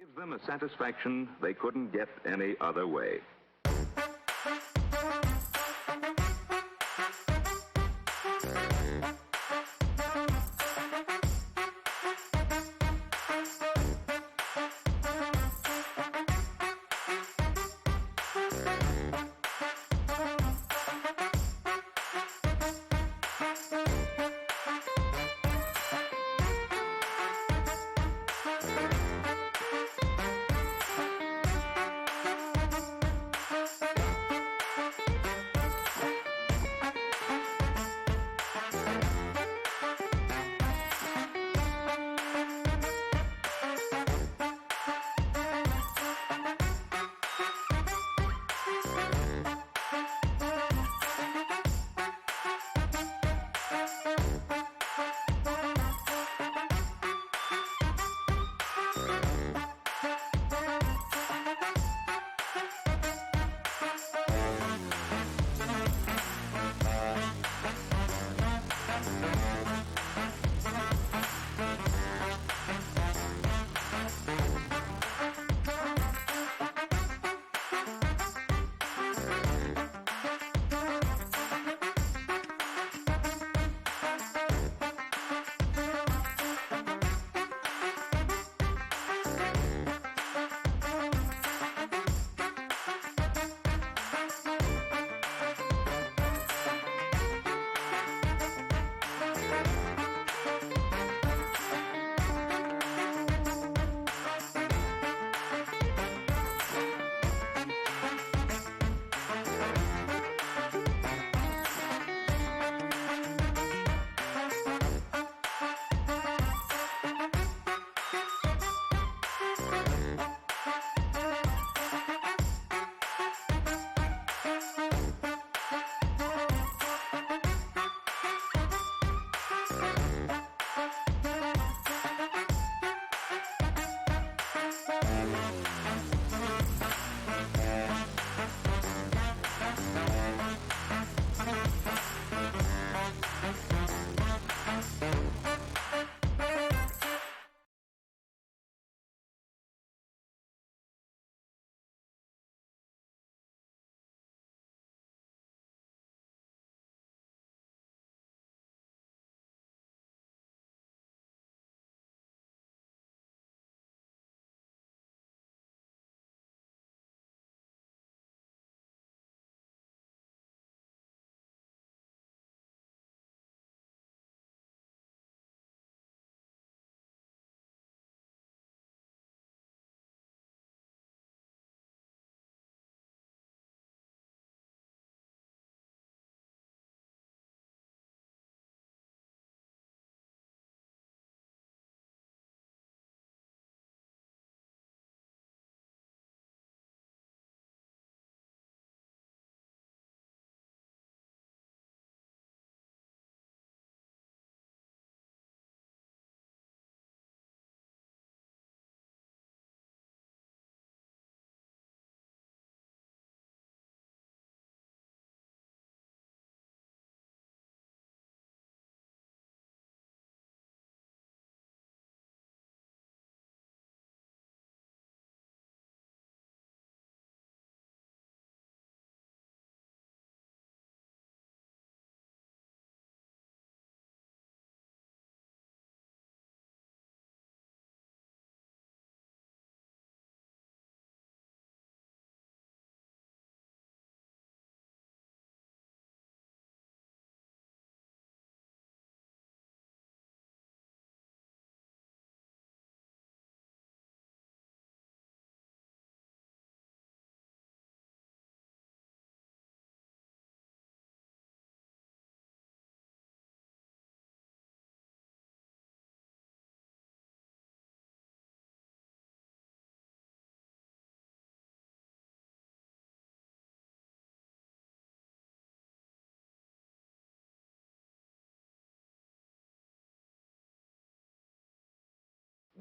Gives them a satisfaction they couldn't get any other way.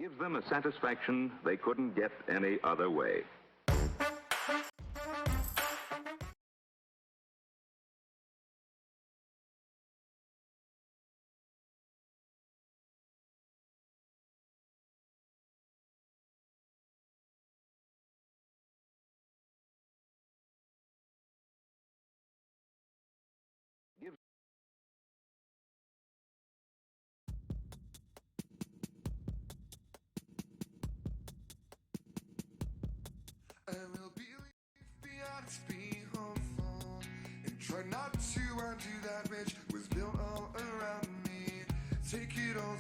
Gives them a satisfaction they couldn't get any other way. let's be hopeful and try not to undo that which was built all around me. Take it all.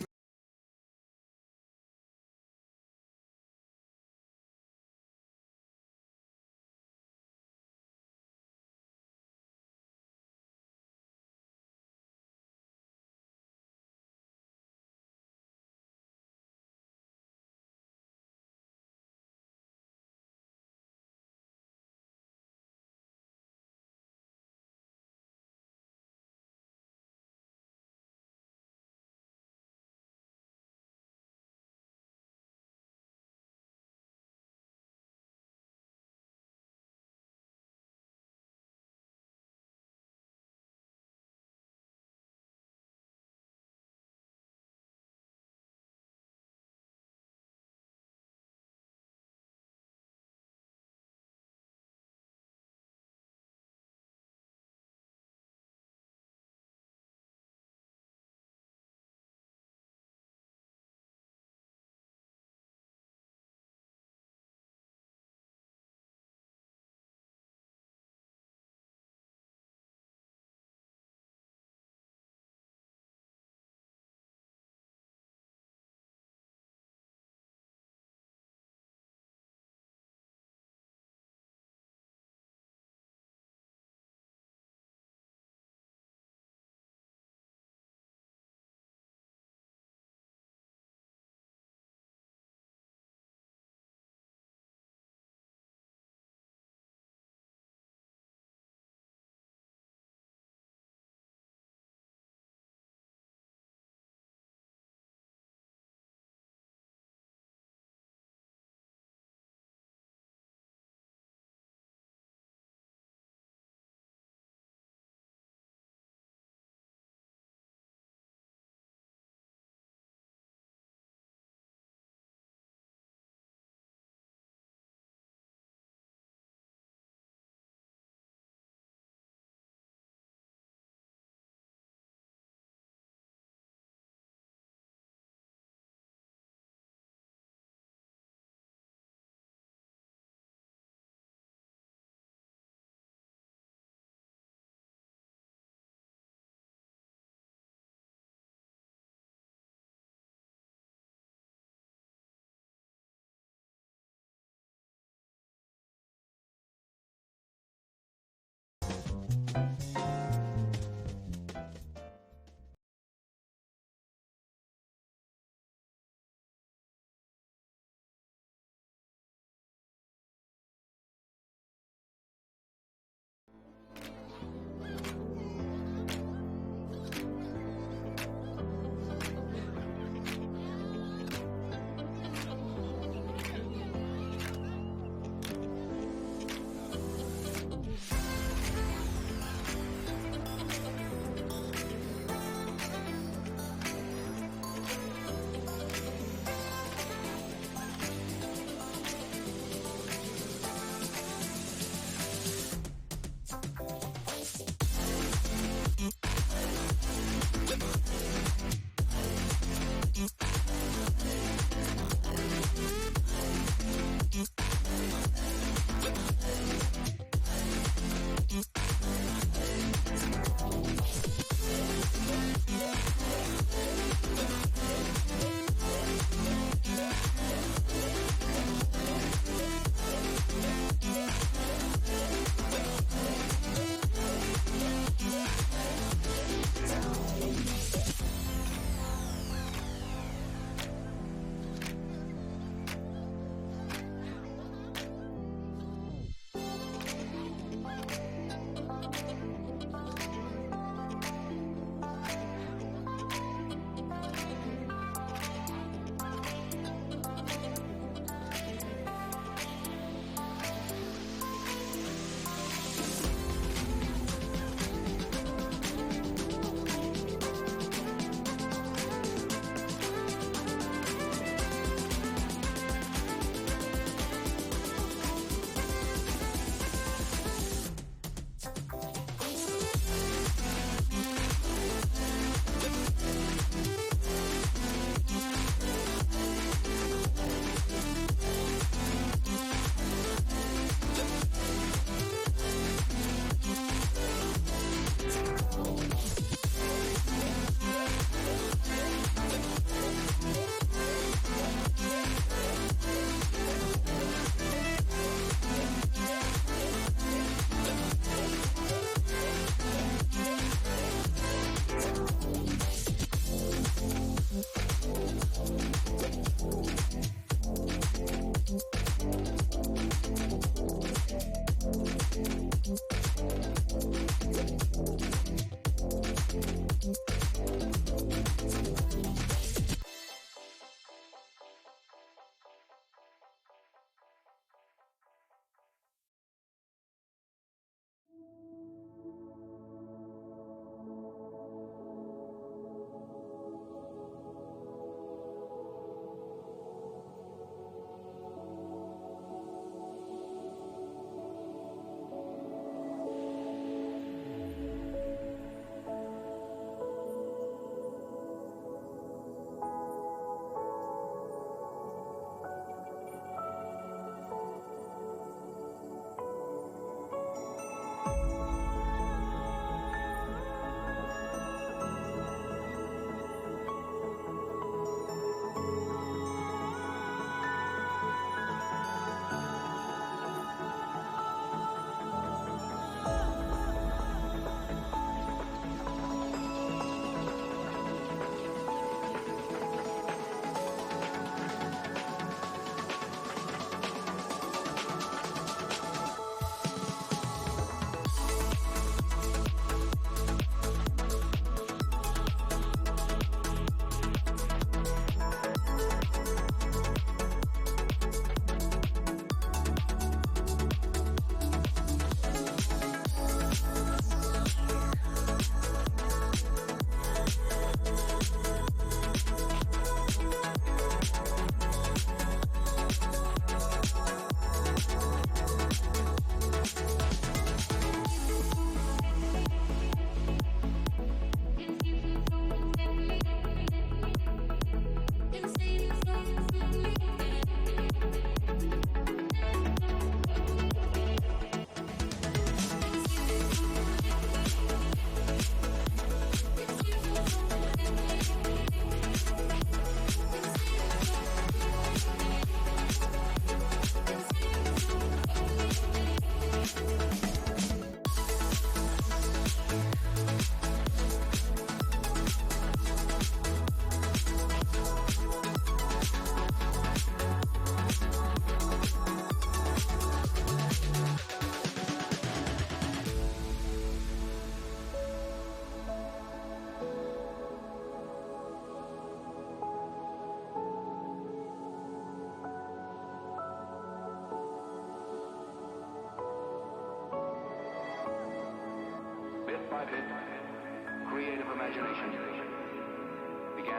began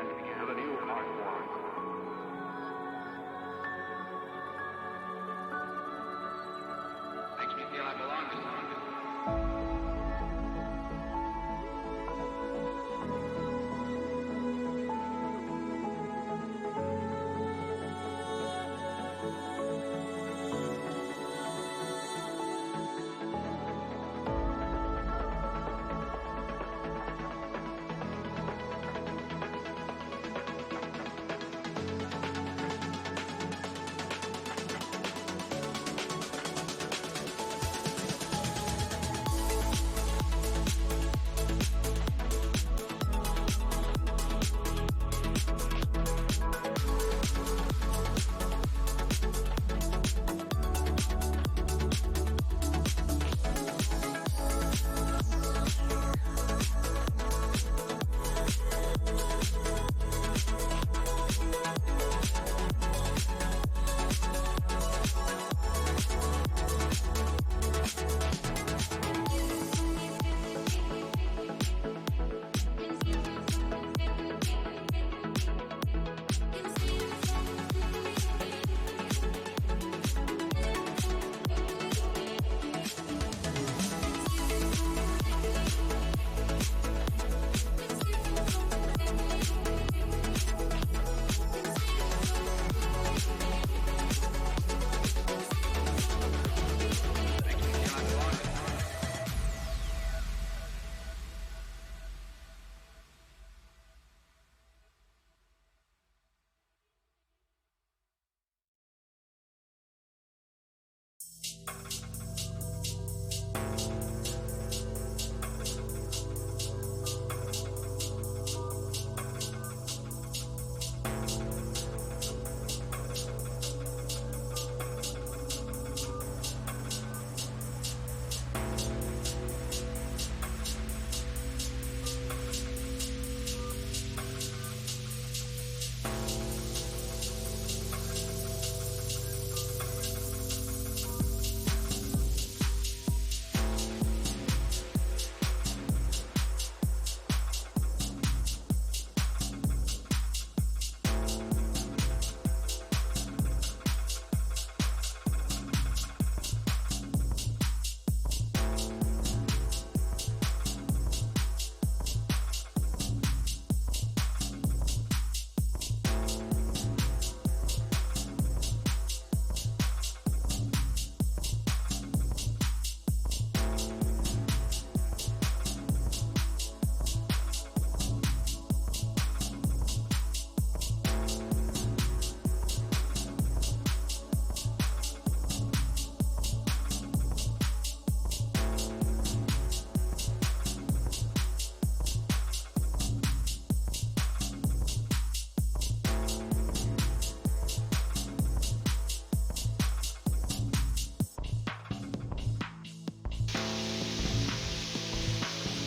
with a new art form. Makes me feel I belong to something.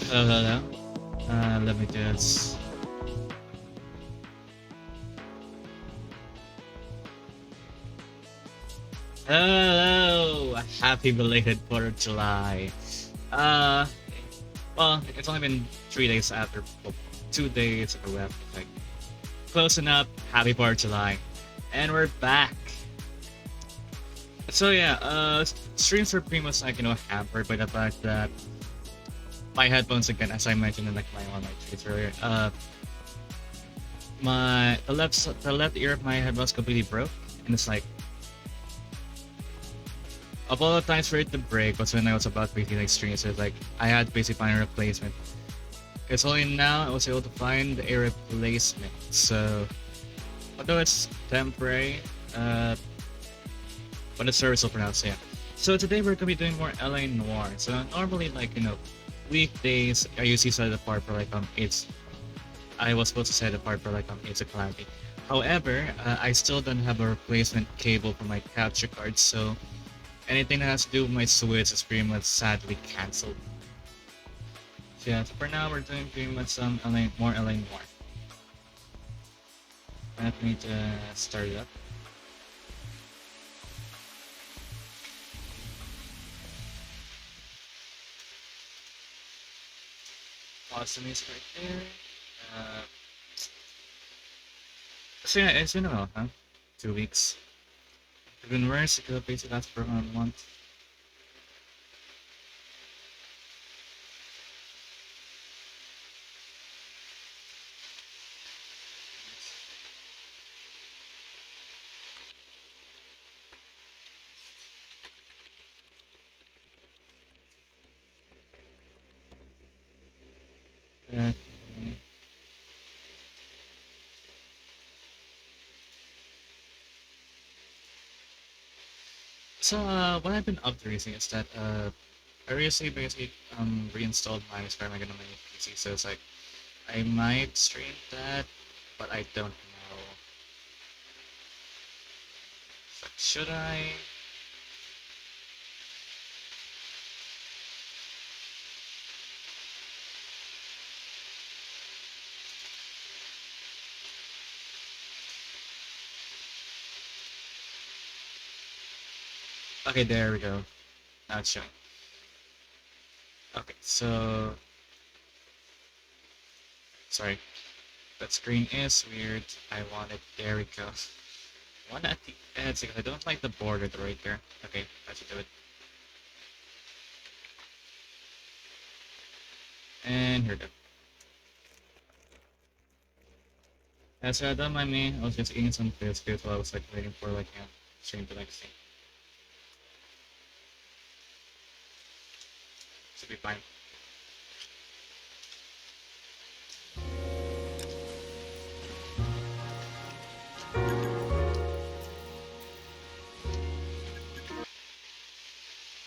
Hello, hello. Let me just. Hello! Happy belated 4th of July. Uh, well, it's only been 3 days after, well, 2 days ago left. Like, closing up. Happy 4th of July. And we're back. So yeah, streams were pretty much like, hampered by the fact that my headphones, again, as I mentioned in like my online tweets earlier, the left ear of my headphones completely broke, and it's like, of all the times for it to break was when I was about to basically like stream, so it's like I had to basically find a replacement. It's only now I was able to find a replacement. So although it's temporary, but it's serviceable for now. So yeah. So today we're gonna be doing more LA Noire. So normally, like, weekdays I usually set it apart for like I was supposed to set it apart for like It's a Calamity. However, I still don't have a replacement cable for my capture card, so anything that has to do with my Switch is pretty much sadly cancelled. So yeah, so for now we're doing pretty much some more LA Noire. Let me start it up. Pause the music right there. Uh, so yeah, it's been a while, huh? 2 weeks. I've been worse. It could basically last for around a month. Uh, so what I've been up to recently is that I recently basically reinstalled my experiment on my PC, so it's like I might stream that, but I don't know. But should I? Okay, there we go. Now it's showing. Okay, so sorry, that screen is weird. I want it. There we go. One at the edge because I don't like the border right there. Okay, that should do it. And here we go. As I don't mind me, I was just eating some biscuits while I was like waiting for like stream the next thing. Should be fine.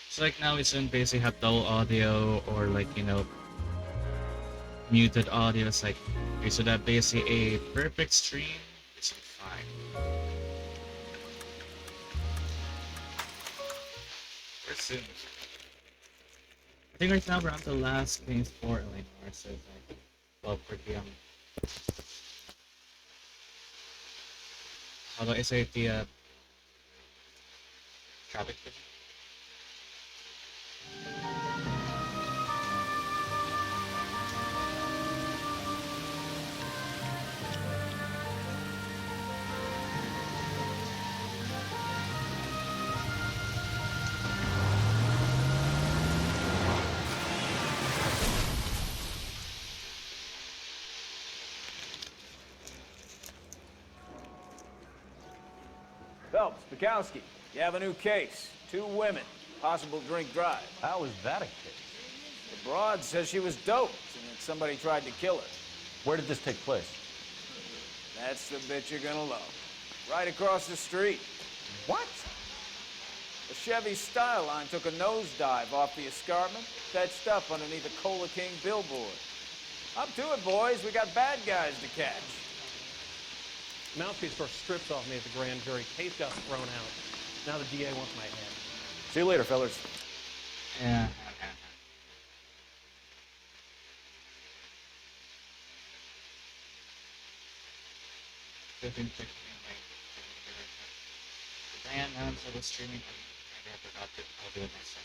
So like now we shouldn't basically have dull audio or like muted audio. It's like we should have basically a perfect stream. It should be fine. We're soon. I think right now we're on the last games for Eleanor, so it's like 12 p.m. How do I say the traffic vision? Phelps, Bukowski, you have a new case. 2 women, possible drink drive. How is that a case? The broad says she was doped and that somebody tried to kill her. Where did this take place? That's the bit you're gonna love. Right across the street. What? The Chevy Style Line took a nosedive off the escarpment, fetched up underneath a Cola King billboard. Up to it, boys. We got bad guys to catch. Mouthpiece first stripped off me at the grand jury. Case got thrown out. Now the DA wants my head. See you later, fellas. Yeah. Definitely checking my Diane, now instead of streaming, I forgot to. I'll do it next time.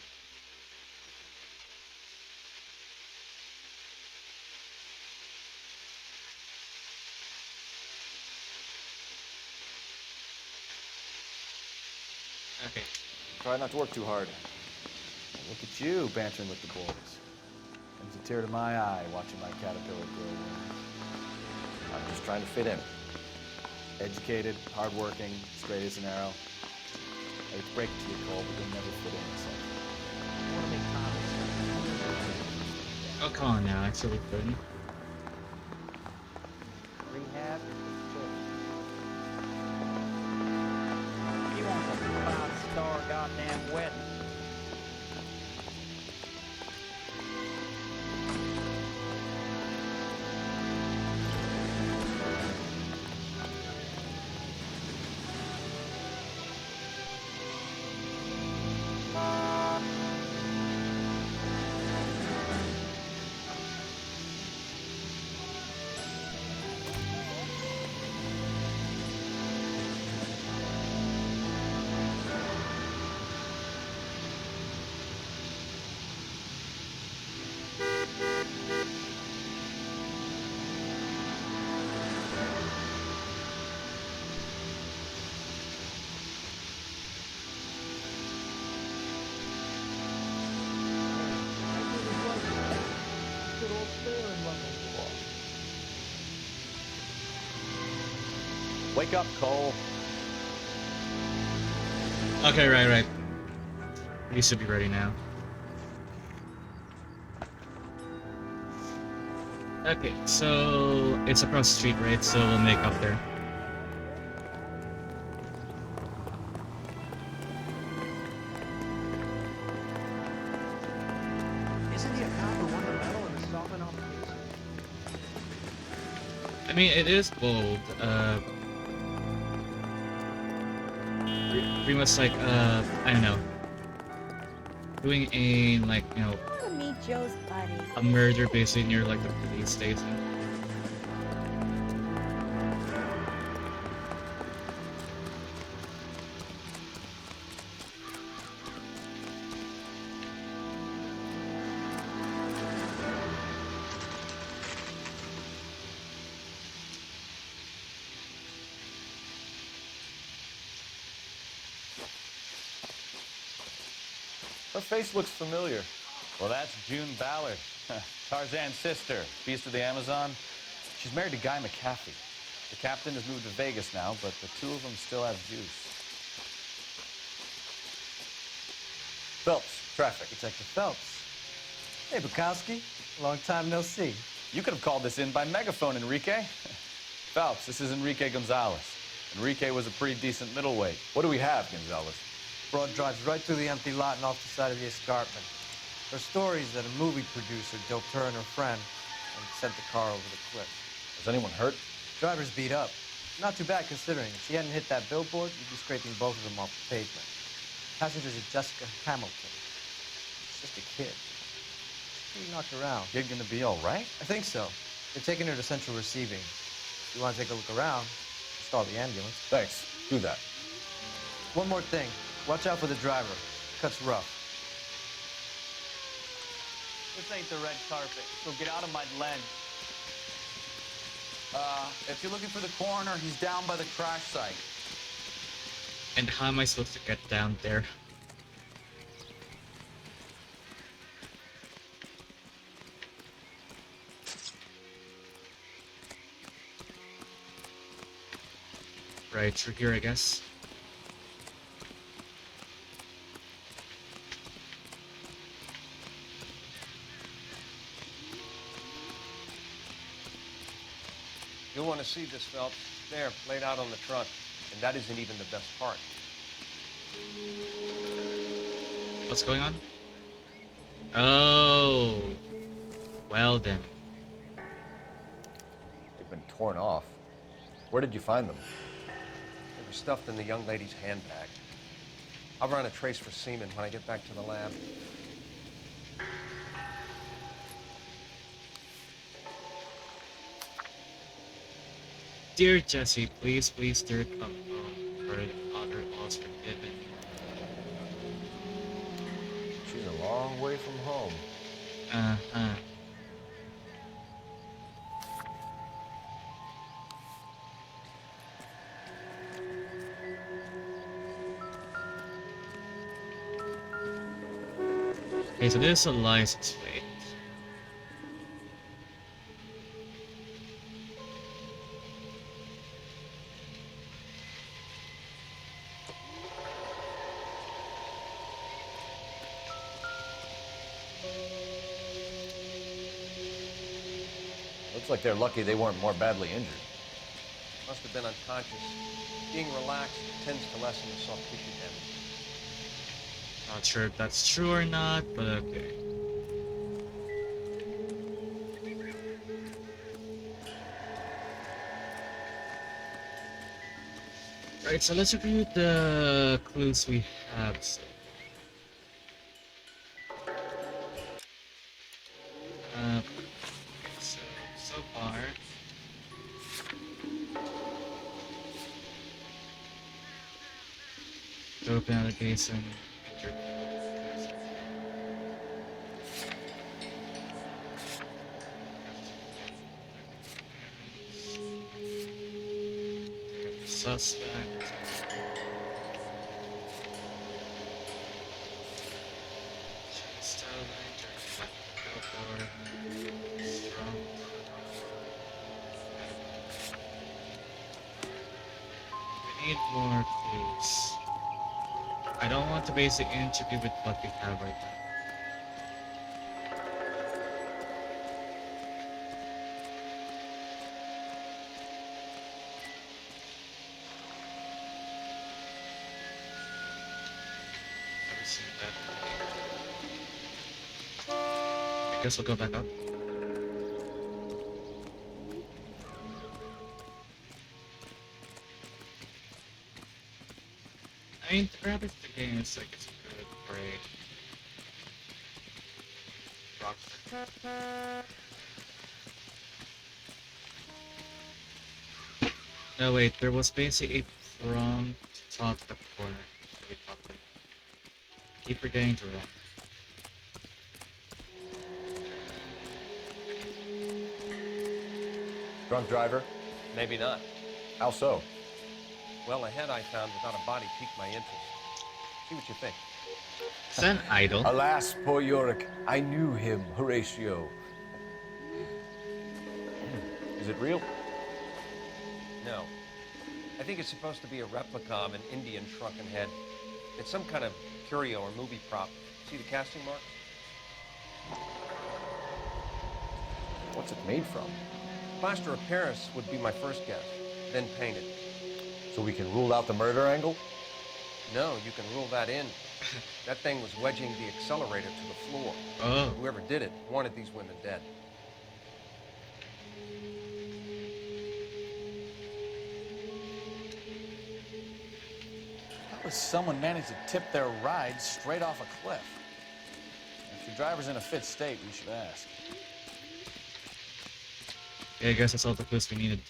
Okay. Try not to work too hard. Look at you bantering with the boys. Comes a tear to my eye watching my caterpillar grow wings. I'm just trying to fit in. Educated, hardworking, straight as an arrow. I hate to break it to you, Cole, but you'll never fit in this life. Oh, come on now, actually couldn't. Rehab? He wants a 5-star goddamn wedding. Wake up, Cole. Okay, right. You should be ready now. Okay, so it's across the street, right? So we'll make up there. Isn't he a cop who won the medal in the solvent operation? I mean, it is bold. Pretty much like, I don't know. Doing a, like, you know, I want to meet Joe's buddy. a murder basically near, like, the police station. Her face looks familiar. Well, that's June Ballard, Tarzan's sister, Beast of the Amazon. She's married to Guy McCaffey. The captain has moved to Vegas now, but the two of them still have juice. Phelps, traffic. Detective Phelps. Hey, Bukowski. Long time no see. You could have called this in by megaphone, Enrique. Phelps, this is Enrique Gonzalez. Enrique was a pretty decent middleweight. What do we have, Gonzalez? Broad drives right through the empty lot and off the side of the escarpment. Her story is that a movie producer doped her and her friend and sent the car over the cliff. Was anyone hurt? Driver's beat up. Not too bad considering. If she hadn't hit that billboard, you'd be scraping both of them off the pavement. Passengers are Jessica Hamilton. She's just a kid. She's pretty knocked around. Kid gonna be all right? I think so. They're taking her to central receiving. If you want to take a look around, start the ambulance. Thanks. Do that. One more thing. Watch out for the driver. Cuts rough. This ain't the red carpet, so get out of my lens. If you're looking for the coroner, he's down by the crash site. And how am I supposed to get down there? Right through here, I guess. You'll want to see this, Phelps. There, laid out on the trunk. And that isn't even the best part. What's going on? Oh. Well then. They've been torn off. Where did you find them? They were stuffed in the young lady's handbag. I'll run a trace for semen when I get back to the lab. Dear Jesse, please, dear, come home. For the Father all's forgiven. She's a long way from home. Uh-huh. Okay, so this is a license plate. Looks like they're lucky they weren't more badly injured. Must have been unconscious. Being relaxed tends to lessen the soft tissue damage. Not sure if that's true or not, but okay. Right, so let's review the clues we have. Okay, so far. Dope allegation. Suspect. Need more clues. I don't want to base the interview with what we have right now. Never seen that. I guess we'll go back up. I mean, the graphics of the game is like it's good, great. Rock. No wait, there was basically a from top to the corner. Wait, probably. Keep forgetting to run. Drunk driver? Maybe not. How so? Well, the head I found without a body piqued my interest. See what you think. Is that an idol? Alas, poor Yorick. I knew him, Horatio. Is it real? No. I think it's supposed to be a replica of an Indian shrunken head. It's some kind of curio or movie prop. See the casting marks? What's it made from? Plaster of Paris would be my first guess, then painted. So we can rule out the murder angle? No, you can rule that in. That thing was wedging the accelerator to the floor. Oh. Whoever did it wanted these women dead. How does someone manage to tip their ride straight off a cliff? If your driver's in a fit state, we should ask. Yeah, I guess that's all the clues we needed.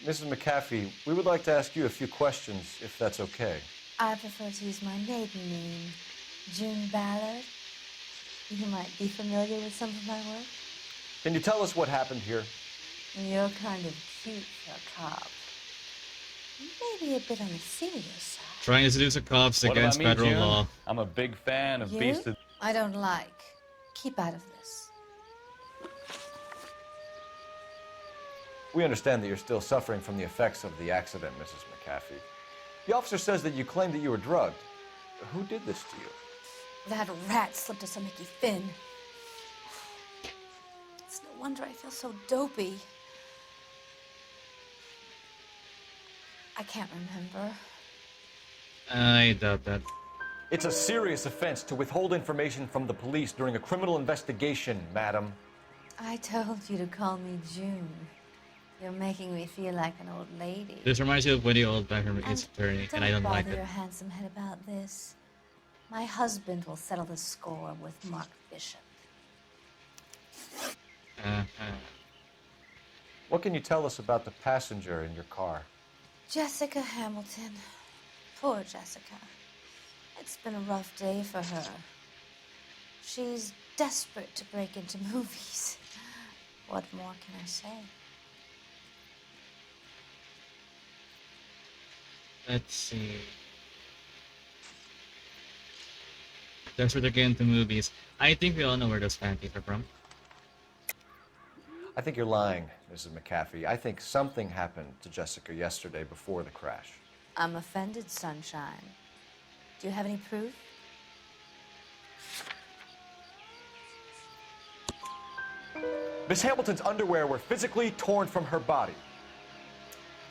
Mrs. McAfee, we would like to ask you a few questions, if that's okay. I prefer to use my maiden name, June Ballard. You might be familiar with some of my work. Can you tell us what happened here? You're kind of cute for a cop. Maybe a bit on the serious side. Trying to seduce the cops against federal law. I'm a big fan of Beast of... I don't like. Keep out of this. We understand that you're still suffering from the effects of the accident, Mrs. McAfee. The officer says that you claimed that you were drugged. Who did this to you? That rat slipped us a Mickey Finn. It's no wonder I feel so dopey. I can't remember. I doubt that. It's a serious offense to withhold information from the police during a criminal investigation, madam. I told you to call me June. You're making me feel like an old lady. This reminds you of when the old back from Ace Attorney, and I don't like bother it. your handsome head about this. My husband will settle the score with Mark Bishop. What can you tell us about the passenger in your car? Jessica Hamilton. Poor Jessica. It's been a rough day for her. She's desperate to break into movies. What more can I say? Let's see. That's where they're getting into movies. I think we all know where those panties are from. I think you're lying, Mrs. McAfee. I think something happened to Jessica yesterday before the crash. I'm offended, Sunshine. Do you have any proof? Miss Hamilton's underwear were physically torn from her body.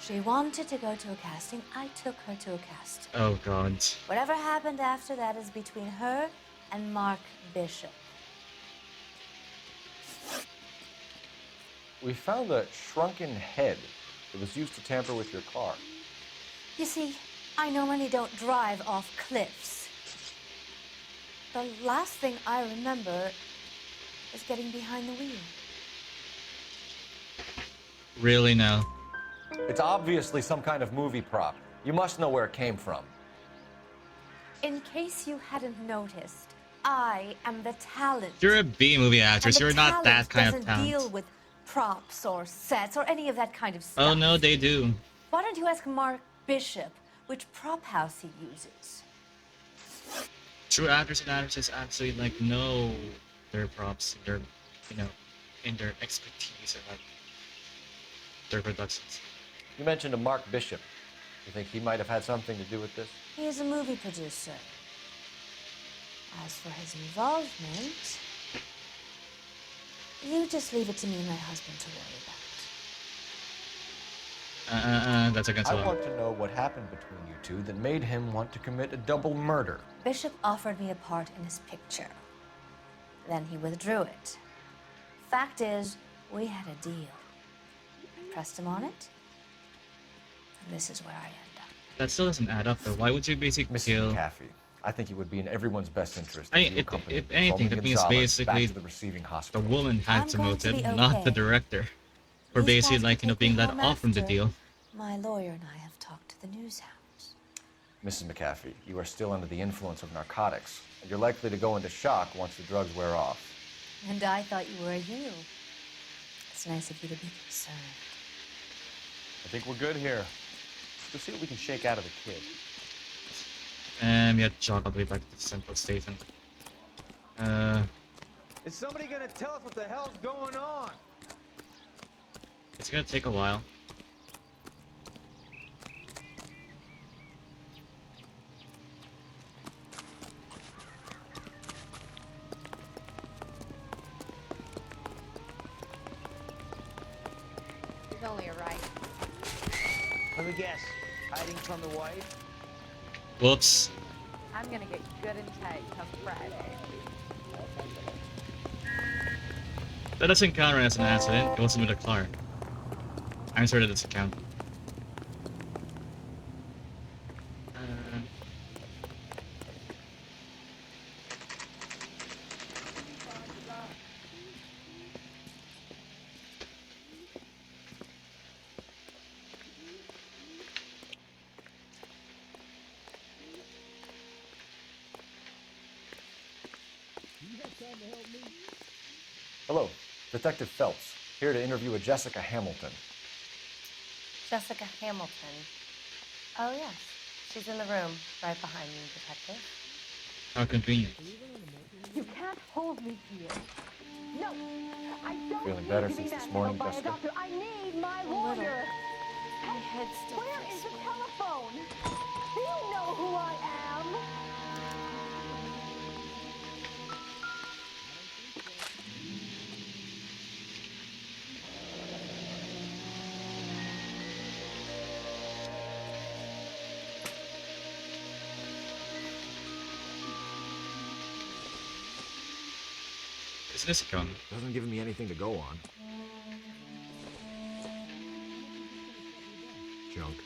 She wanted to go to a casting. I took her to a casting. Oh, God. Whatever happened after that is between her and Mark Bishop. We found a shrunken head that was used to tamper with your car. You see, I normally don't drive off cliffs. The last thing I remember is getting behind the wheel. Really now? It's obviously some kind of movie prop. You must know where it came from. In case you hadn't noticed, I am the talent. You're a B-movie actress. You're not that kind of doesn't talent. deal with props or sets or any of that kind of stuff. Oh, no, they do. Why don't you ask Mark Bishop which prop house he uses. True actors and actresses actually like know their props, their you know, in their expertise about their productions. You mentioned a Mark Bishop. You think he might have had something to do with this? He is a movie producer. As for his involvement, you just leave it to me and my husband to worry about. That's against the I law. want to know what happened between you two that made him want to commit a double murder. Bishop offered me a part in his picture. Then he withdrew it. Fact is, we had a deal. I pressed him on it, and this is where I end up. That still doesn't add up though. Why would you basically Mrs. kill? McAfee, I think it would be in everyone's best interest I if mean, you accompanied if anything, Roman that means Gonzalez basically back to the receiving the hospital. woman had I'm to going to motive, be not the okay. director, for These basically guys like can take being me let home off from the after. deal. My lawyer and I have talked to the news hounds. Mrs. McAfee, you are still under the influence of narcotics, and you're likely to go into shock once the drugs wear off. And I thought you were a hero. It's nice of you to be concerned. I think we're good here. Let's see what we can shake out of the kid. And we had to jog all the way back to the central station. Is somebody gonna tell us what the hell's going on? It's gonna take a while. There's only a right. Let me guess. Hiding from the wife? Whoops. I'm gonna get good and tight come Friday. That doesn't count as an accident. It wasn't with a car. I'm sure that doesn't count. Hello, Detective Phelps, here to interview a Jessica Hamilton. Jessica Hamilton. Oh, yes. She's in the room, right behind you, Detective. How convenient. You can't hold me here. No, I don't Feeling need better to be since this manhandled morning, by a Jessica? doctor. I need my A little. lawyer. My head still Where feels is the swollen. telephone? Do you know who I am? Is this a gun? Doesn't give me anything to go on. Junk.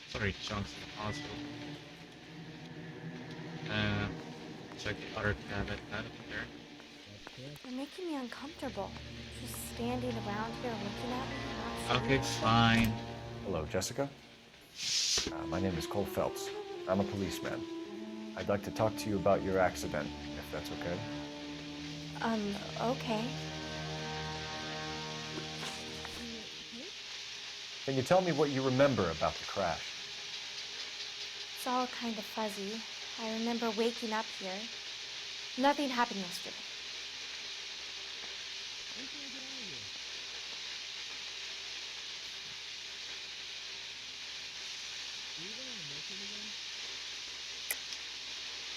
Sorry, chunks in the hospital. Check the other cabinet. None of them there. You're making me uncomfortable. Just standing around here looking at me. Not Okay, saying fine. Hello, Jessica. My name is Cole Phelps. I'm a policeman. I'd like to talk to you about your accident, if that's okay. Okay. Can you tell me what you remember about the crash? It's all kind of fuzzy. I remember waking up here. Nothing happened yesterday.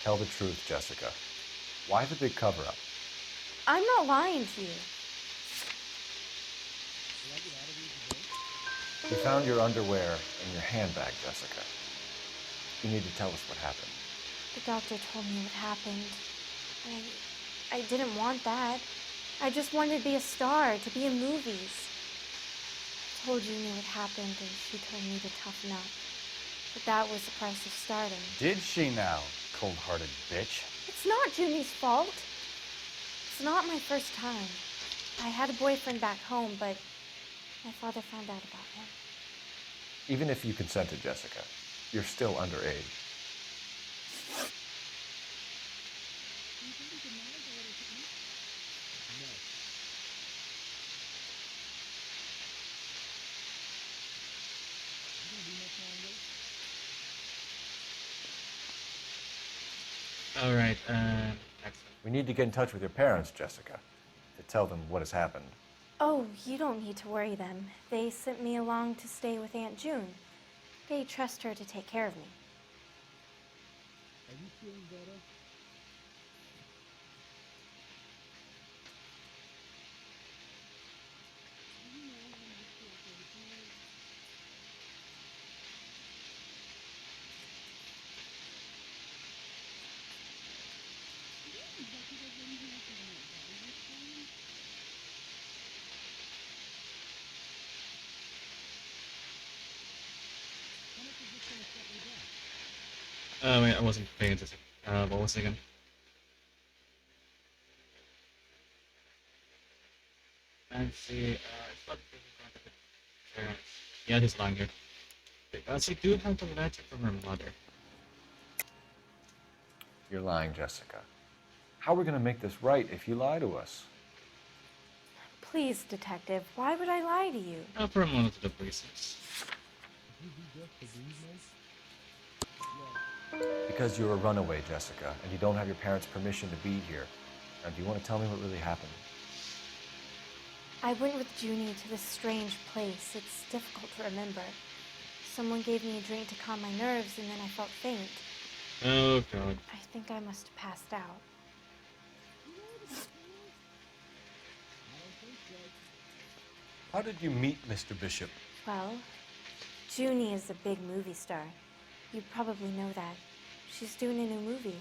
Tell the truth, Jessica. Why the big cover-up? I'm not lying to you. We found your underwear in your handbag, Jessica. You need to tell us what happened. The doctor told me what happened. I didn't want that. I just wanted to be a star, to be in movies. I told Junie what happened, and she told me to toughen up. But that was the price of starting. Did she now, cold-hearted bitch? It's not Junie's fault. It's not my first time. I had a boyfriend back home, but my father found out about him. Even if you consented, Jessica, you're still underage. All right. Next. We need to get in touch with your parents, Jessica, to tell them what has happened. Oh, you don't need to worry them. They sent me along to stay with Aunt June. They trust her to take care of me. Are you feeling better? Wait, I wasn't paying attention. What was it again? Fancy. It's not parents. Yeah, he's lying here. She do have the letter from her mother. You're lying, Jessica. How are we going to make this right if you lie to us? Please, Detective, why would I lie to you? I'll promote to the police. Because you're a runaway, Jessica, and you don't have your parents' permission to be here. Now, do you want to tell me what really happened? I went with Junie to this strange place. It's difficult to remember. Someone gave me a drink to calm my nerves, and then I felt faint. Oh, God. I think I must have passed out. How did you meet Mr. Bishop? Well, Junie is a big movie star. You probably know that. She's doing a new movie.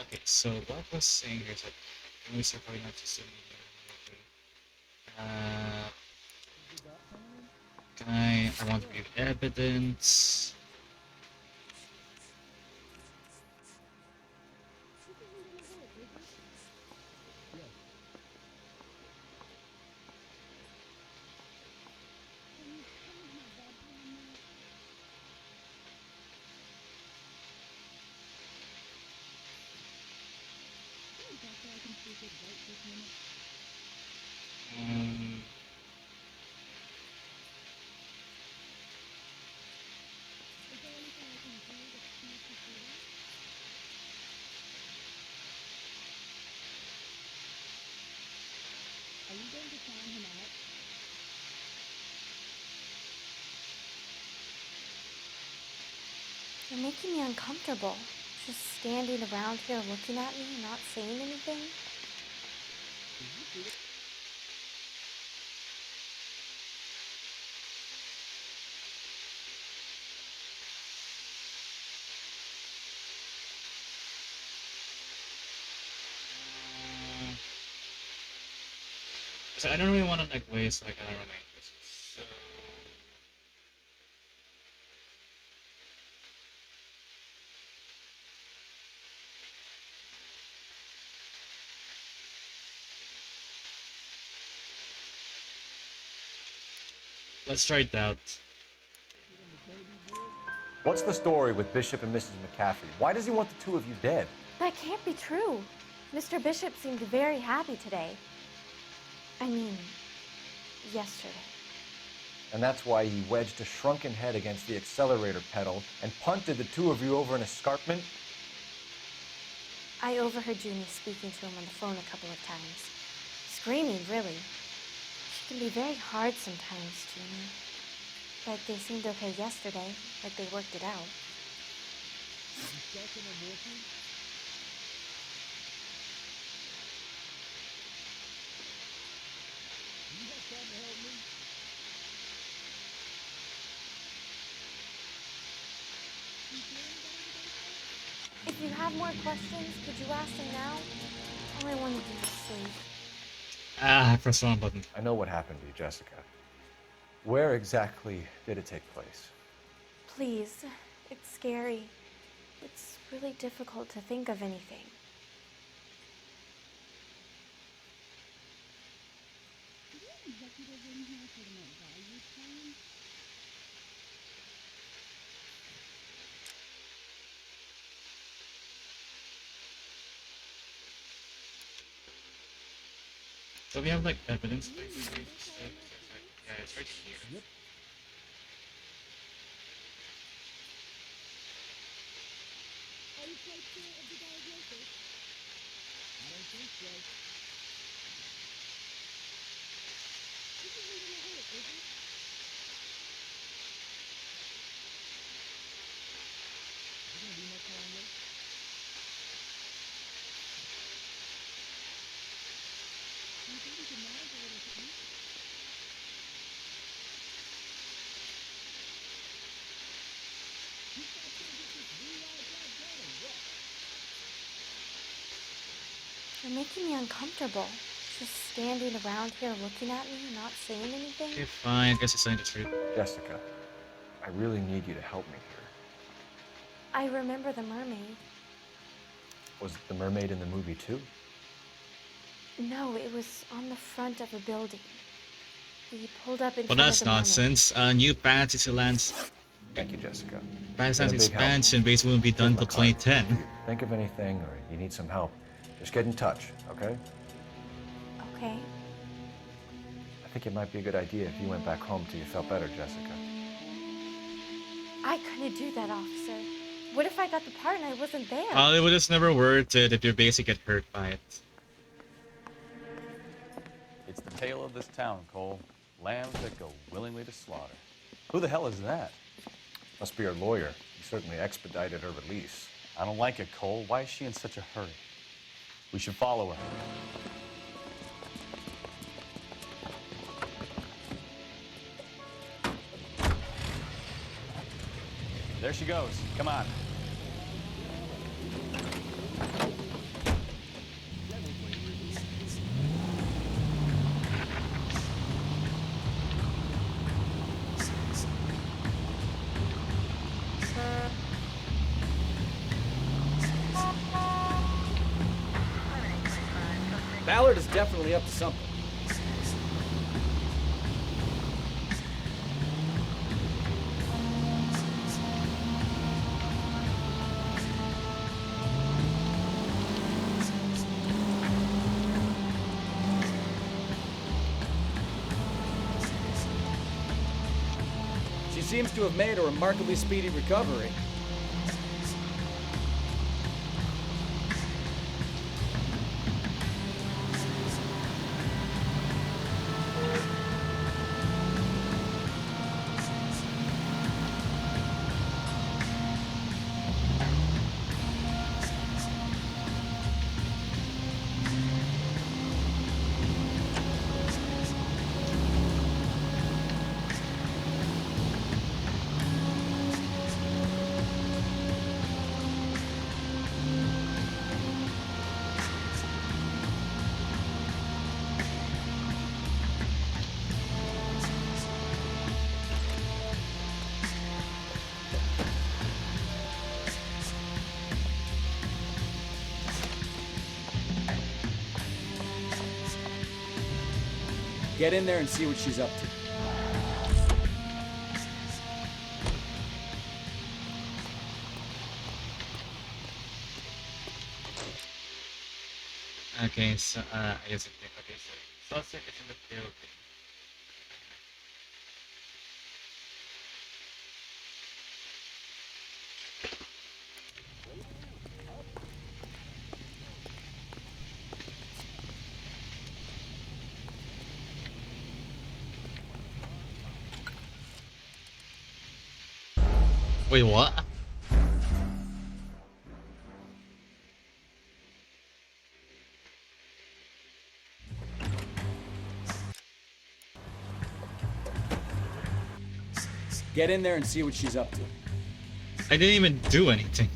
Okay, so what was saying here is that we are probably not just I want to view evidence. Are you going to sign him out? You're making me uncomfortable. Just standing around here looking at me, not saying anything. So I don't really want to like waste like another language. So let's try that. What's the story with Bishop and Mrs. McCaffrey? Why does he want the two of you dead? That can't be true. Mr. Bishop seemed very happy today. I mean, yesterday. And that's why he wedged a shrunken head against the accelerator pedal and punted the two of you over an escarpment? I overheard Junie speaking to him on the phone a couple of times. Screaming, really. She can be very hard sometimes, Junie. But they seemed okay yesterday, like they worked it out. If you have more questions, could you ask them now? All I want to do is sleep. Ah, I pressed the wrong button. I know what happened to you, Jessica. Where exactly did it take place? Please, it's scary. It's really difficult to think of anything. So we have like evidence. Yeah, it's right here. You're making me uncomfortable. Just standing around here looking at me and not saying anything. Okay, fine. Guess it's saying the truth. Jessica, I really need you to help me here. I remember the mermaid. Was the mermaid in the movie too? No, it was on the front of a building. We pulled up in Well, front of that's the mermaid. nonsense. New Fantasyland's Thank you, Jessica. Fantasyland's Been a big help. expansion basically won't be done Here's my till card. 2010. Think of anything or you need some help, just get in touch, okay? Okay. I think it might be a good idea if you went back home till you felt better, Jessica. I couldn't do that, officer. What if I got the part and I wasn't there? It would just never worth it if your basic get hurt by it. It's the tale of this town, Cole. Lambs that go willingly to slaughter. Who the hell is that? Must be her lawyer. He certainly expedited her release. I don't like it, Cole. Why is she in such a hurry? We should follow her. There she goes. Come on. Ballard is definitely up to something. She seems to have made a remarkably speedy recovery. Get in there and see what she's up to. Okay, so, I guess okay, so suspect is in the building. Wait, what? Get in there and see what she's up to. I didn't even do anything.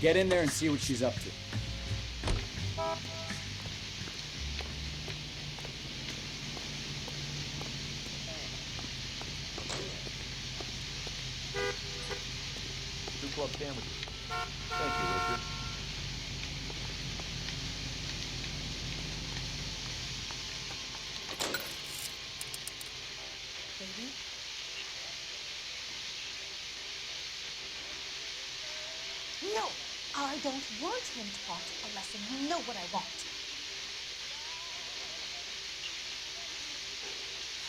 Get in there and see what she's up to. Two club sandwiches. Thank you, Richard. Baby? No! I don't want him taught a lesson. You know what I want.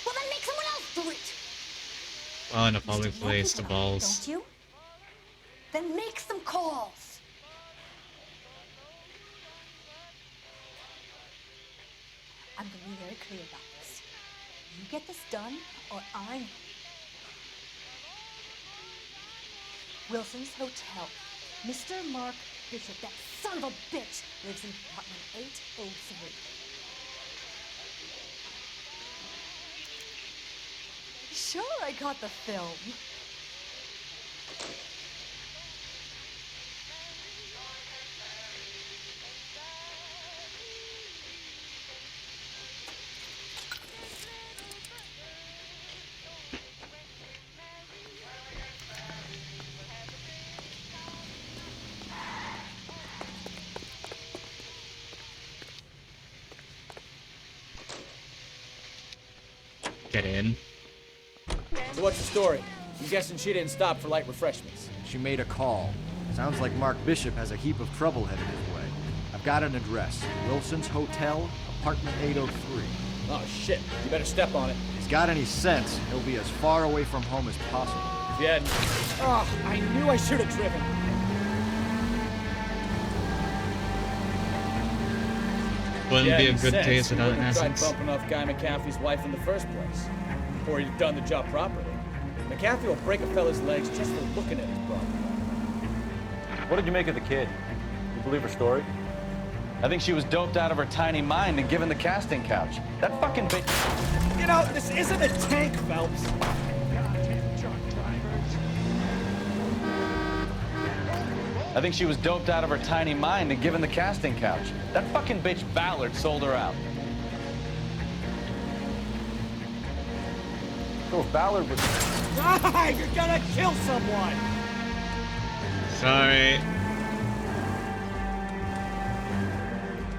Well, then make someone else do it! Oh, in a public place, the balls. Don't you? Then make some calls! I'm gonna be very clear about this. You get this done, or I'm... Wilson's Hotel. Mr. Mark Bishop, that son of a bitch, lives in apartment 803. Sure, I got the film. Get in. So what's the story? I'm guessing she didn't stop for light refreshments. She made a call. Sounds like Mark Bishop has a heap of trouble headed his way. I've got an address. Wilson's Hotel, apartment 803. Oh shit, you better step on it. If he's got any sense, he'll be as far away from home as possible. If you hadn't... Oh, I knew I should have driven. Wouldn't be a good sense. taste You without wouldn't have tried essence. bumping off Guy McCaffrey's wife in the first place. Before he'd done the job properly. McCaffrey will break a fella's legs just for looking at his brother. What did you make of the kid? You believe her story? I think she was doped out of her tiny mind and given the casting couch. That fucking bitch. You know, this isn't a tank, Phelps. I think she was doped out of her tiny mind and given the casting couch. That fucking bitch Ballard sold her out. So if Ballard was... Ah, you're gonna kill someone! Sorry.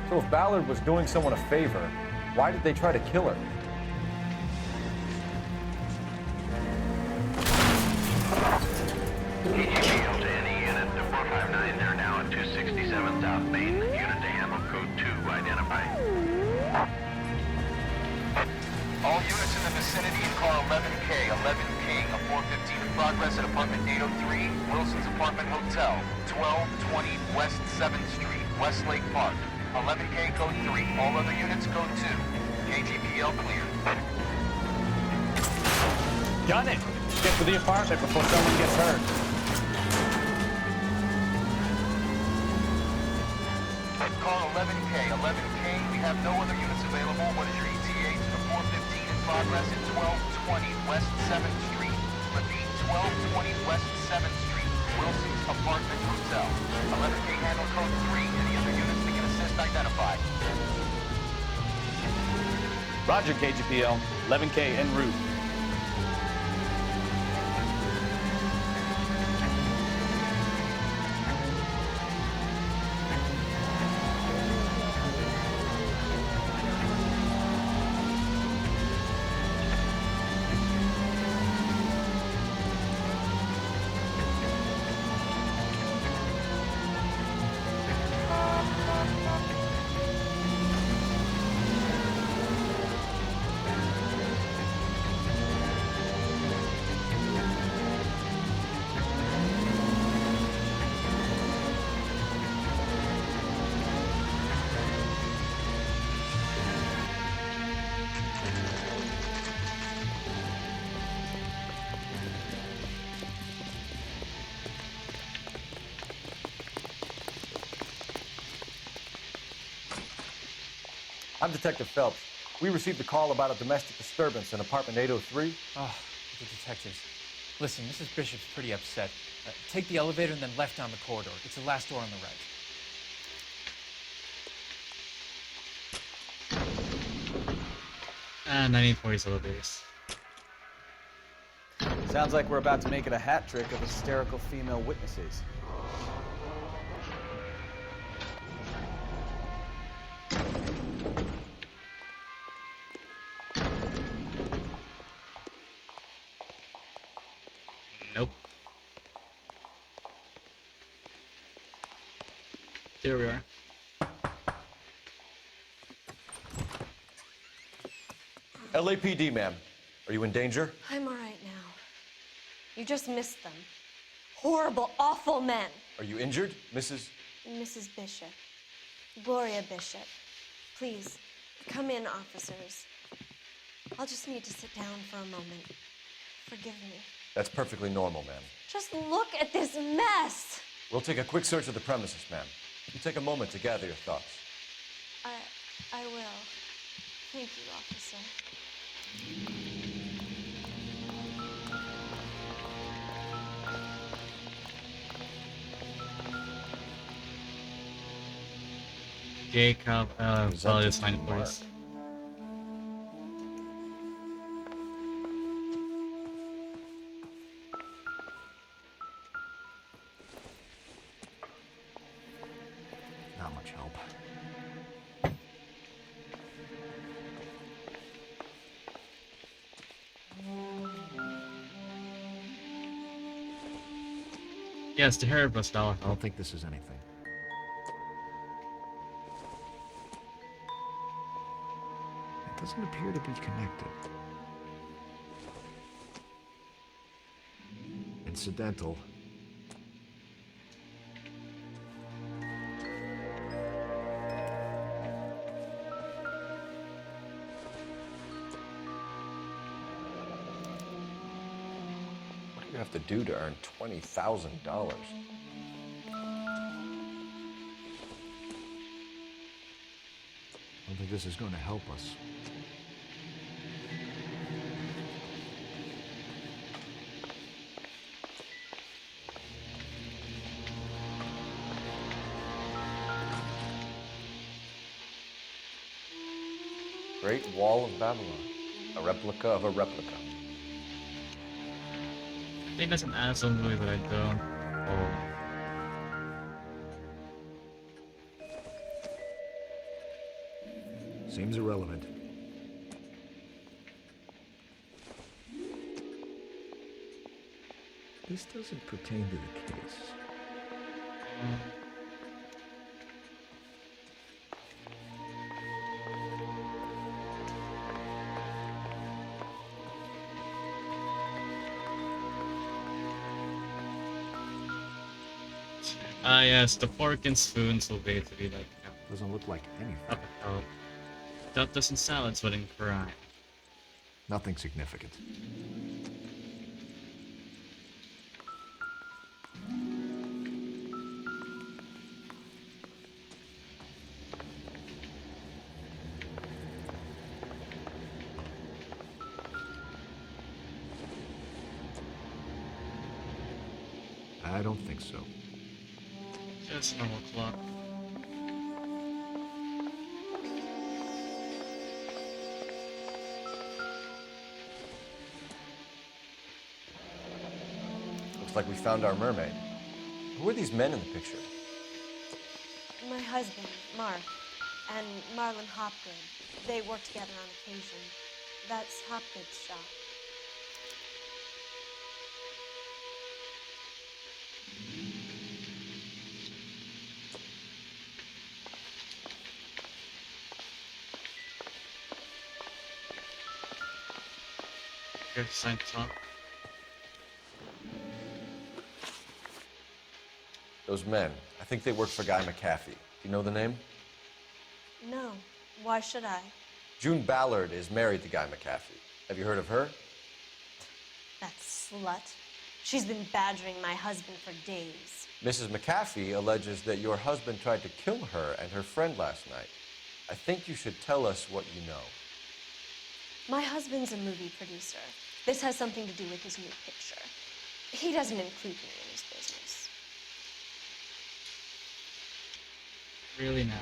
So if Ballard was doing someone a favor, why did they try to kill her? EGPL to any unit to 459. They're now at 267 South Main. Unit to handle code 2 identified. All units in the vicinity in car 11K, 11 King, a 415 in progress at apartment 803, Wilson's Apartment Hotel, 1220 West 7th Street, Westlake Park. 11K code 3, all other units code 2. KTPL clear. Gun it! Get to the apartment before someone gets hurt. Car 11K, 11K, we have no other units available. What is your ETA to the 415 in progress at 1220 West 7th Street? Repeat, 1220 West 7th Street, Wilson's Apartment Hotel. 11K handle code 3, any other units that can assist identified. Roger, KGPL. 11K en route. I'm Detective Phelps. We received a call about a domestic disturbance in apartment 803. Oh, the detectives. Listen, Mrs. Bishop's pretty upset. Take the elevator and then left down the corridor. It's the last door on the right. And 1940s elevators. Sounds like we're about to make it a hat trick of hysterical female witnesses. Nope. There we are. LAPD, ma'am. Are you in danger? I'm all right now. You just missed them. Horrible, awful men. Are you injured, Mrs.? Mrs. Bishop. Gloria Bishop. Please, come in, officers. I'll just need to sit down for a moment. Forgive me. That's perfectly normal, ma'am. Just look at this mess. We'll take a quick search of the premises, ma'am. You take a moment to gather your thoughts. I will. Thank you, officer. Jacob, follow this line, please. Not much help. Yes, the hair was dollar. I don't think this is anything. It doesn't appear to be connected. Incidental. What do you have to do to earn $20,000? I don't think this is going to help us. Great Wall of Babylon. A replica of a replica. I think that's an asshole movie, but I don't. Oh. Seems irrelevant. This doesn't pertain to the case. Yes, the fork and spoons will basically like. Doesn't look like anything. Oh, that doesn't salads wouldn't cry. Nothing significant. I don't think so. Just normal clock. Looks like we found our mermaid. Who are these men in the picture? My husband, Mark, and Marlon Hopgood. They work together on occasion. That's Hopgood's shop. Here's the sign top. Those men. I think they work for Guy McAfee. Do you know the name? No. Why should I? June Ballard is married to Guy McAfee. Have you heard of her? That slut. She's been badgering my husband for days. Mrs. McAfee alleges that your husband tried to kill her and her friend last night. I think you should tell us what you know. My husband's a movie producer. This has something to do with his new picture. He doesn't include me in his business. Really now.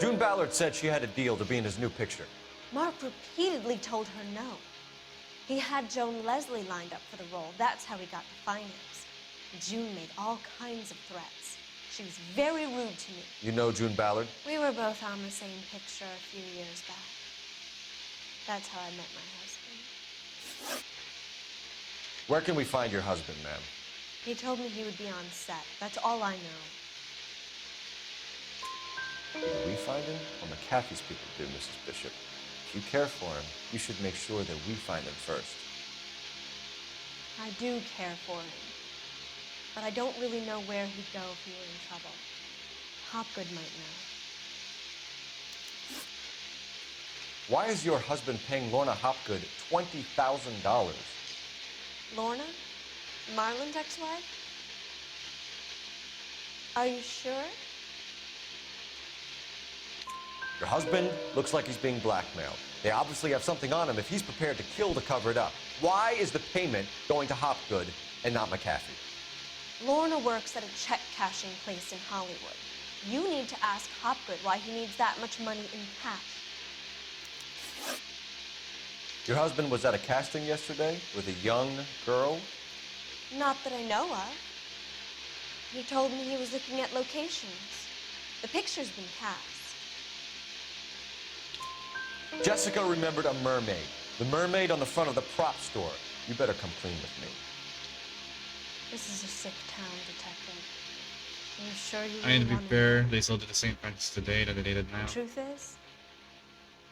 June Ballard said she had a deal to be in his new picture. Mark repeatedly told her no. He had Joan Leslie lined up for the role. That's how he got the finance. June made all kinds of threats. She was very rude to me. You know June Ballard? We were both on the same picture a few years back. That's how I met my husband. Where can we find your husband, ma'am? He told me he would be on set. That's all I know. Did we find him? Or McAfee's people did, Mrs. Bishop. If you care for him, you should make sure that we find him first. I do care for him. But I don't really know where he'd go if he were in trouble. Hopgood might know. Why is your husband paying Lorna Hopgood $20,000? Lorna? Marlon's ex-wife? Are you sure? Your husband looks like he's being blackmailed. They obviously have something on him if he's prepared to kill to cover it up. Why is the payment going to Hopgood and not McAfee? Lorna works at a check-cashing place in Hollywood. You need to ask Hopgood why he needs that much money in cash. Your husband was at a casting yesterday with a young girl? Not that I know of. He told me he was looking at locations. The picture's been cast. Jessica remembered a mermaid. The mermaid on the front of the prop store. You better come clean with me. This is a sick town, Detective. Are you sure you I mean, to really be want fair, they still did the same friends today that they did now. The truth is,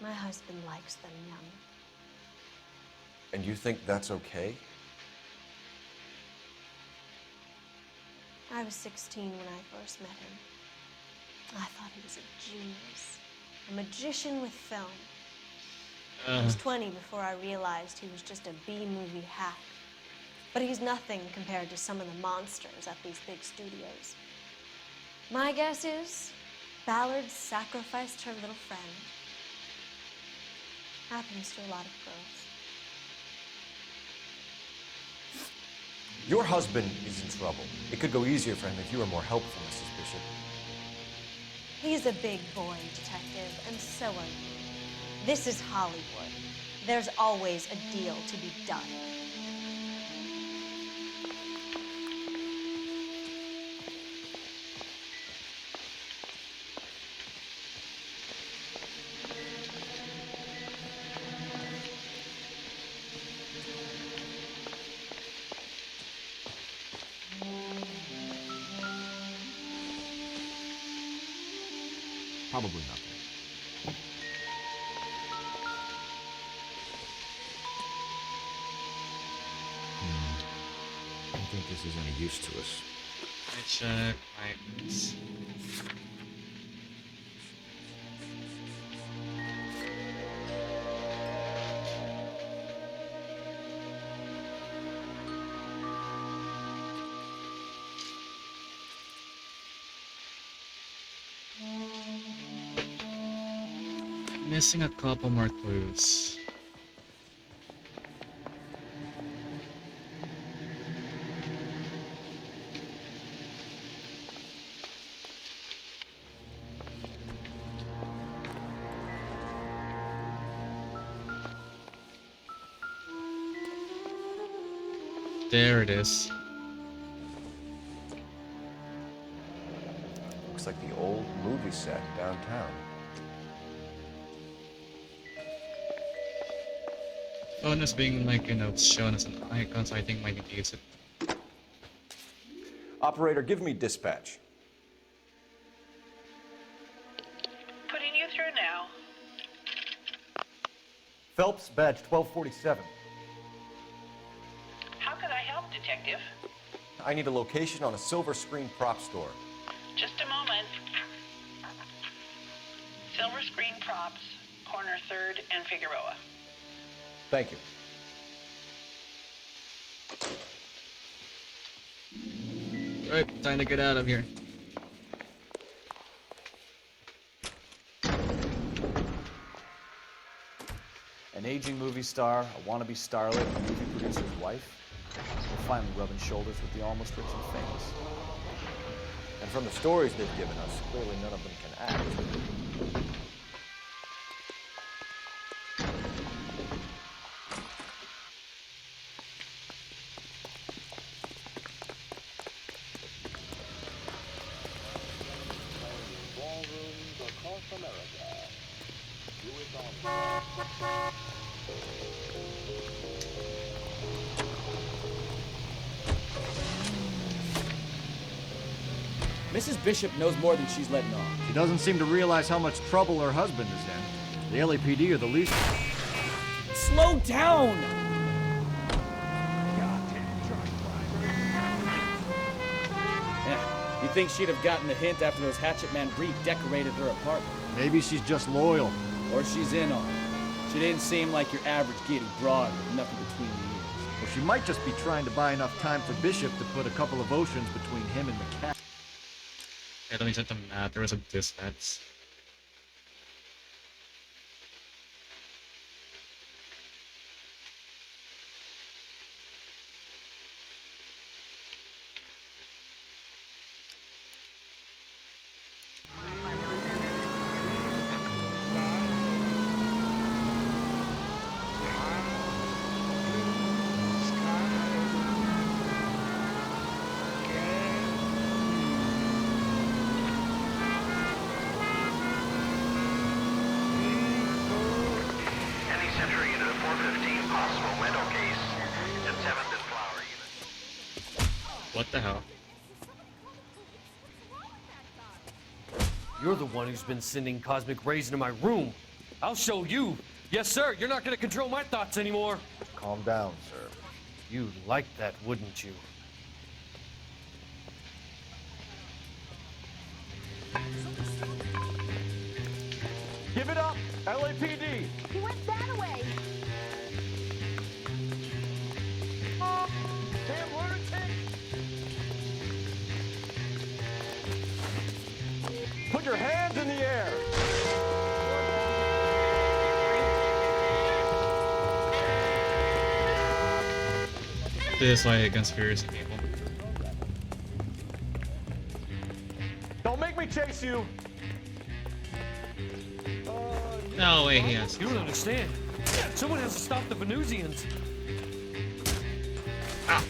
my husband likes them young. And you think that's okay? I was 16 when I first met him. I thought he was a genius, a magician with film. I was 20 before I realized he was just a B-movie hack. But he's nothing compared to some of the monsters at these big studios. My guess is Ballard sacrificed her little friend. Happens to a lot of girls. Your husband is in trouble. It could go easier for him if you were more helpful, Mrs. Bishop. He's a big boy, Detective, and so are you. This is Hollywood. There's always a deal to be done. Probably nothing. I don't think this is any use to us. I check my... Missing a couple more clues. There it is. Looks like the old movie set downtown. Phone is being like, you know, shown as an icon, so I think might need to use it. Operator, give me dispatch. Putting you through now. Phelps, badge 1247. How can I help, Detective? I need a location on a silver screen prop store. Just a moment. Silver Screen Props, corner 3rd and Figueroa. Thank you. Alright, time to get out of here. An aging movie star, a wannabe starlet, a movie producer's wife. We're finally rubbing shoulders with the almost rich and famous. And from the stories they've given us, clearly none of them can act. Mrs. Bishop knows more than she's letting on. She doesn't seem to realize how much trouble her husband is in. The LAPD are the least... Slow down! Yeah, you think she'd have gotten the hint after those Hatchet Men redecorated her apartment? Maybe she's just loyal. Or she's in on it. She didn't seem like your average giddy broad with nothing between the ears. Or she might just be trying to buy enough time for Bishop to put a couple of oceans between him and the cat. Yeah, let me check the map. There was a distance. Any Century unit of 415, possible rental case, and 7th and Flower unit. What the hell? You're the one who's been sending cosmic rays into my room. I'll show you. Yes, sir. You're not going to control my thoughts anymore. Calm down, sir. You'd like that, wouldn't you? Give it up, LAPD! He went that way. Damn lunatic! Put your hands in the air! This is like a conspiracy, people. Don't make me chase you! No way he has. You don't understand. Someone has to stop the Venusians. Ah!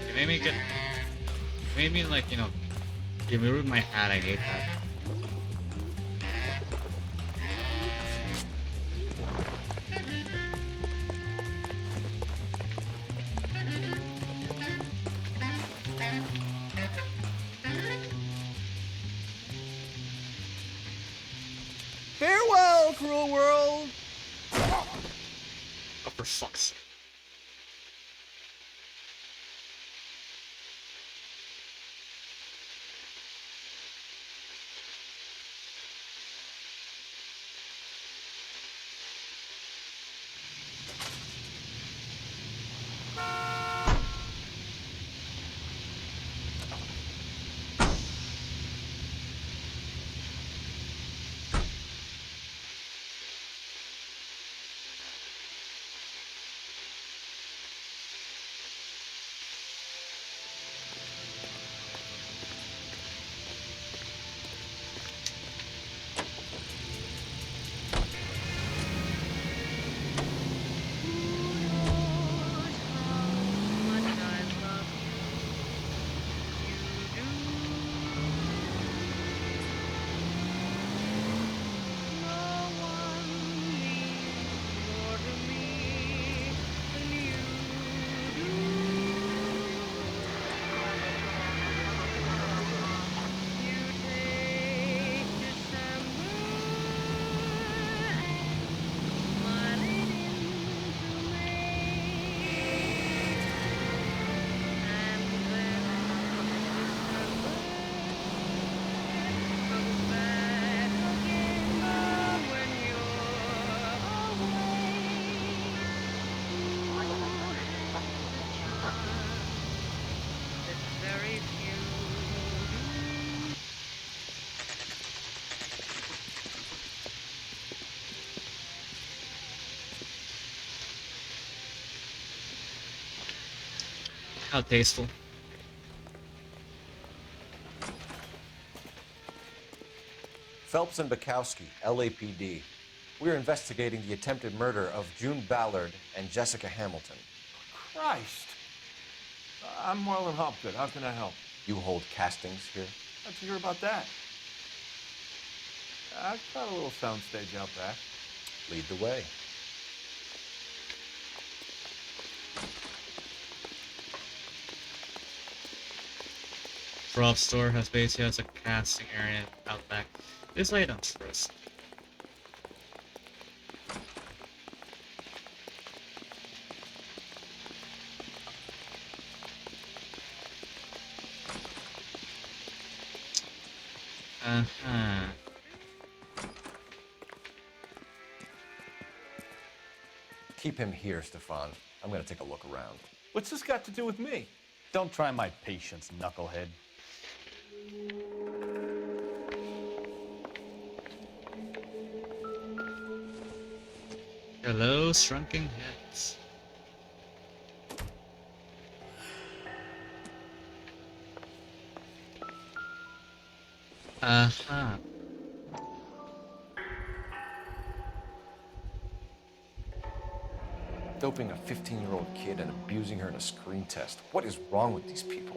It made me like, you know, give me my hat, I hate that. Farewell, cruel world! Oh, for fuck's sake. How tasteful. Phelps and Bukowski, LAPD. We're investigating the attempted murder of June Ballard and Jessica Hamilton. Christ. I'm Marlon Hopgood. How can I help? You hold castings here? How'd you hear about that? I've got a little soundstage out back. Lead the way. Prop store basically has a casting area out back. This items first. Uh-huh. Keep him here, Stefan. I'm gonna take a look around. What's this got to do with me? Don't try my patience, knucklehead. Hello, shrunken heads. Uh-huh. Doping a 15-year-old kid and abusing her in a screen test. What is wrong with these people?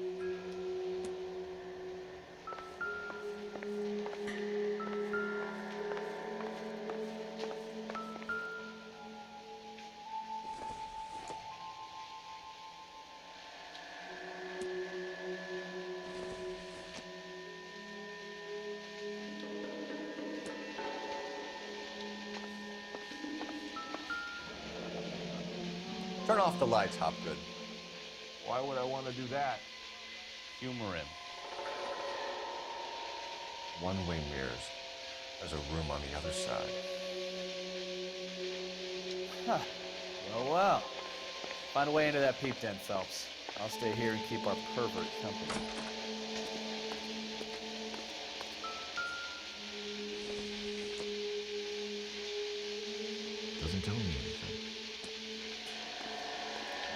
Turn off the lights, Hopgood. Why would I want to do that? Humor him. One-way mirrors. There's a room on the other side. Huh. Well, well. Find a way into that peep den, Phelps. I'll stay here and keep our pervert company. Doesn't tell me anything.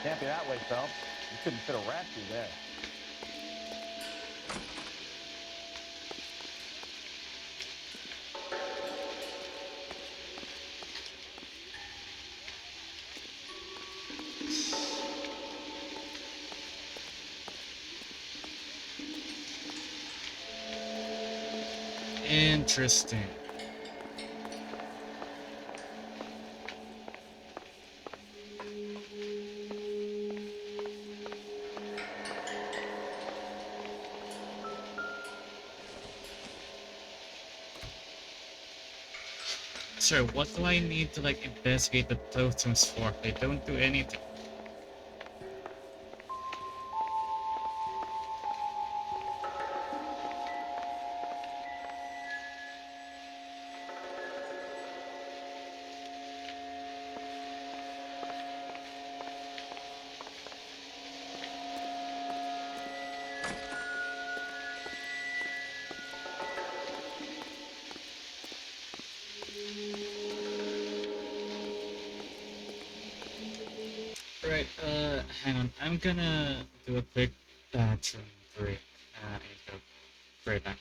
Can't be that way, Phelps. You couldn't fit a rat through there. Interesting. Sir, what do I need to like investigate the totems for? They don't do anything. Right, hang on. I'm gonna do a quick bathroom break. I need to go right back.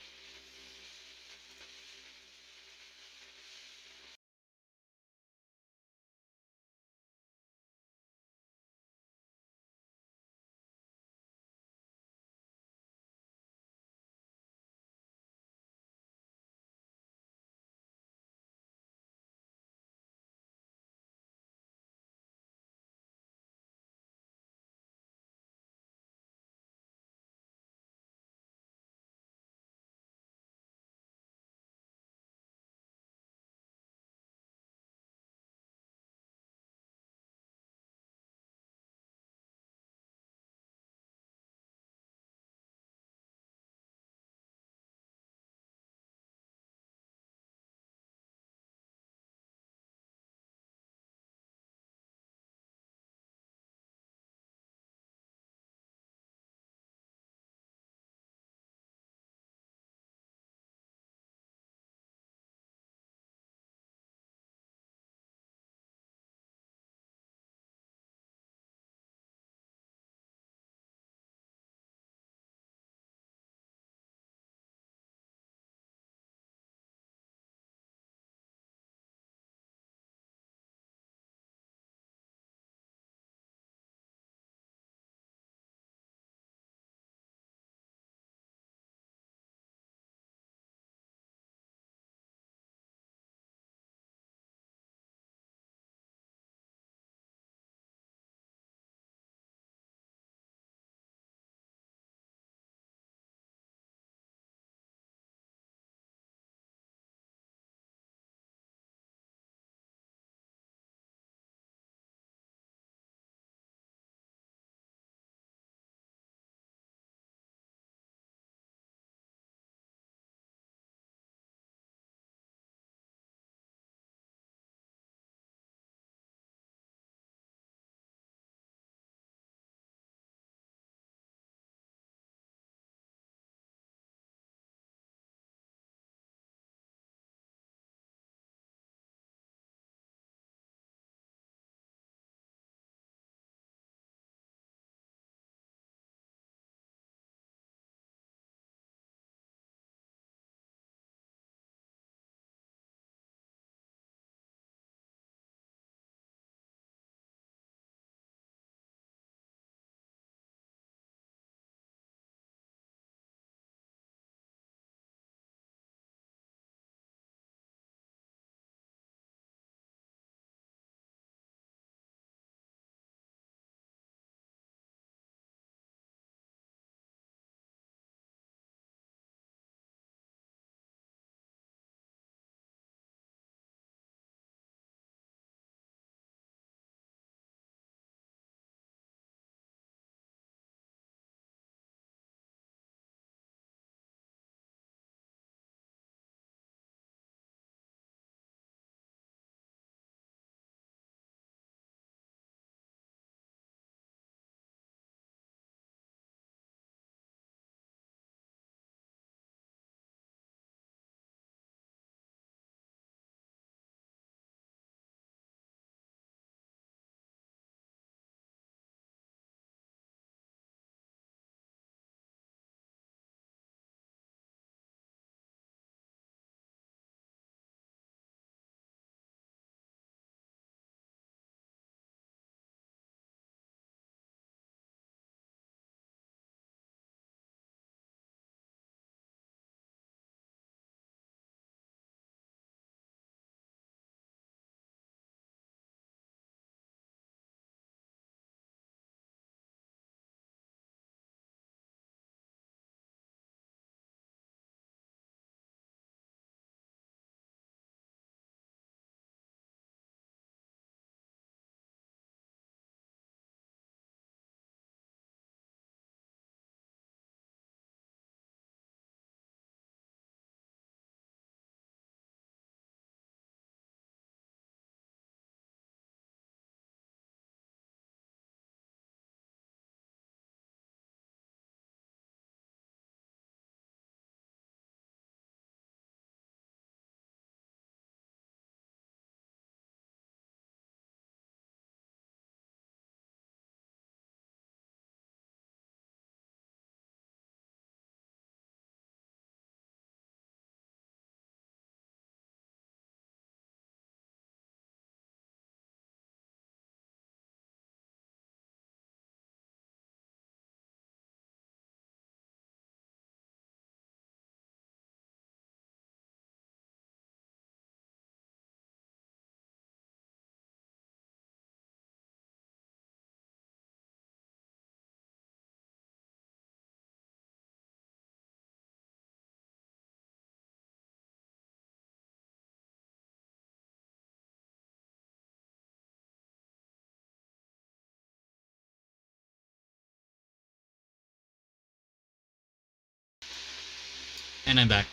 And I'm back.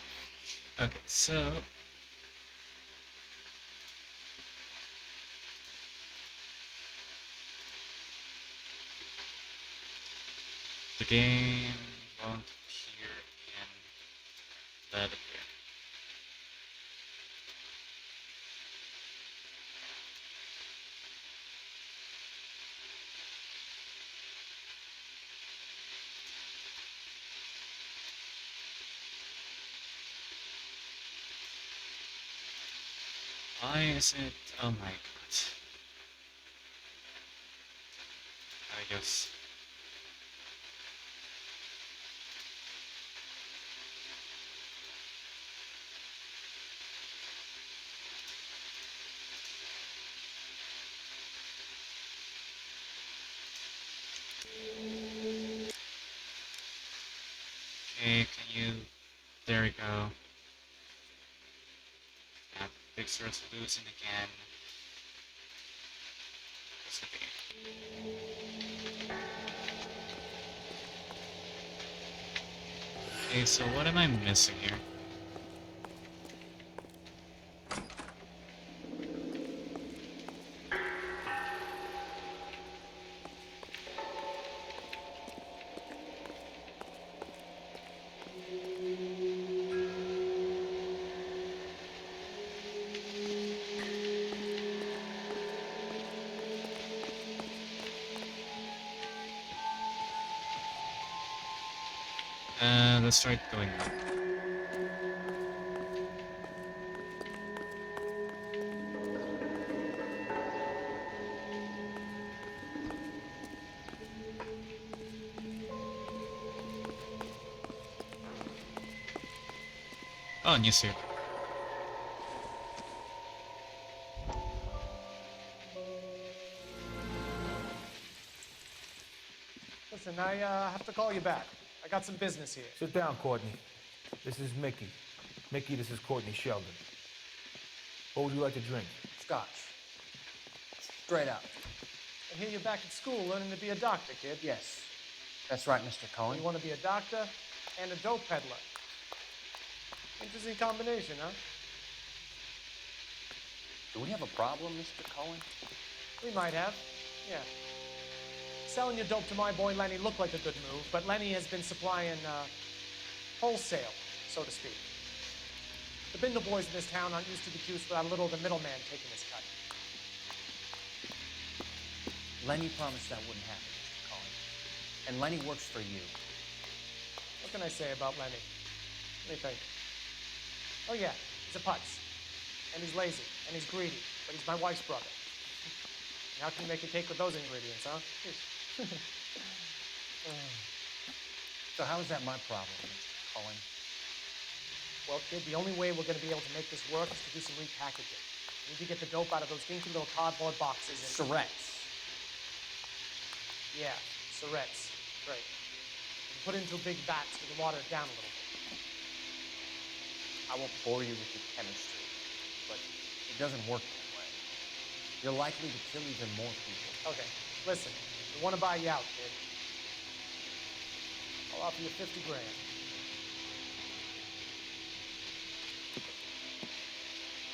Okay, so the game won't appear in that appear. Why is it? Oh my god. I guess. Okay, can you? There we go. Yeah, fix resolution again. What's the Okay, so what am I missing here? Let's start going up. Oh, new suit. Listen, I have to call you back. I got some business here. Sit down, Courtney. This is Mickey. Mickey, this is Courtney Sheldon. What would you like to drink? Scotch. Straight up. I hear you're back at school learning to be a doctor, kid. Yes. That's right, Mr. Cohen. You want to be a doctor and a dope peddler. Interesting combination, huh? Do we have a problem, Mr. Cohen? We might have, yeah. Selling your dope to my boy Lenny looked like a good move, but Lenny has been supplying wholesale, so to speak. The Bindle boys in this town aren't used to the juice without a little of the middleman taking his cut. Lenny promised that wouldn't happen, Mr. Cohen. And Lenny works for you. What can I say about Lenny? Let me think. Oh yeah, he's a putz. And he's lazy, and he's greedy, but he's my wife's brother. And how can you make a cake with those ingredients, huh? So how is that my problem, Mr. Cohen? Well, kid, the only way we're going to be able to make this work is to do some repackaging. We need to get the dope out of those dinky little cardboard boxes and... Surrettes. Yeah, surrettes. Right. And put into big vats with the water down a little bit. I won't bore you with the chemistry, but it doesn't work that way. You're likely to kill even more people. Okay, listen. I want to buy you out, kid. I'll offer you 50 grand.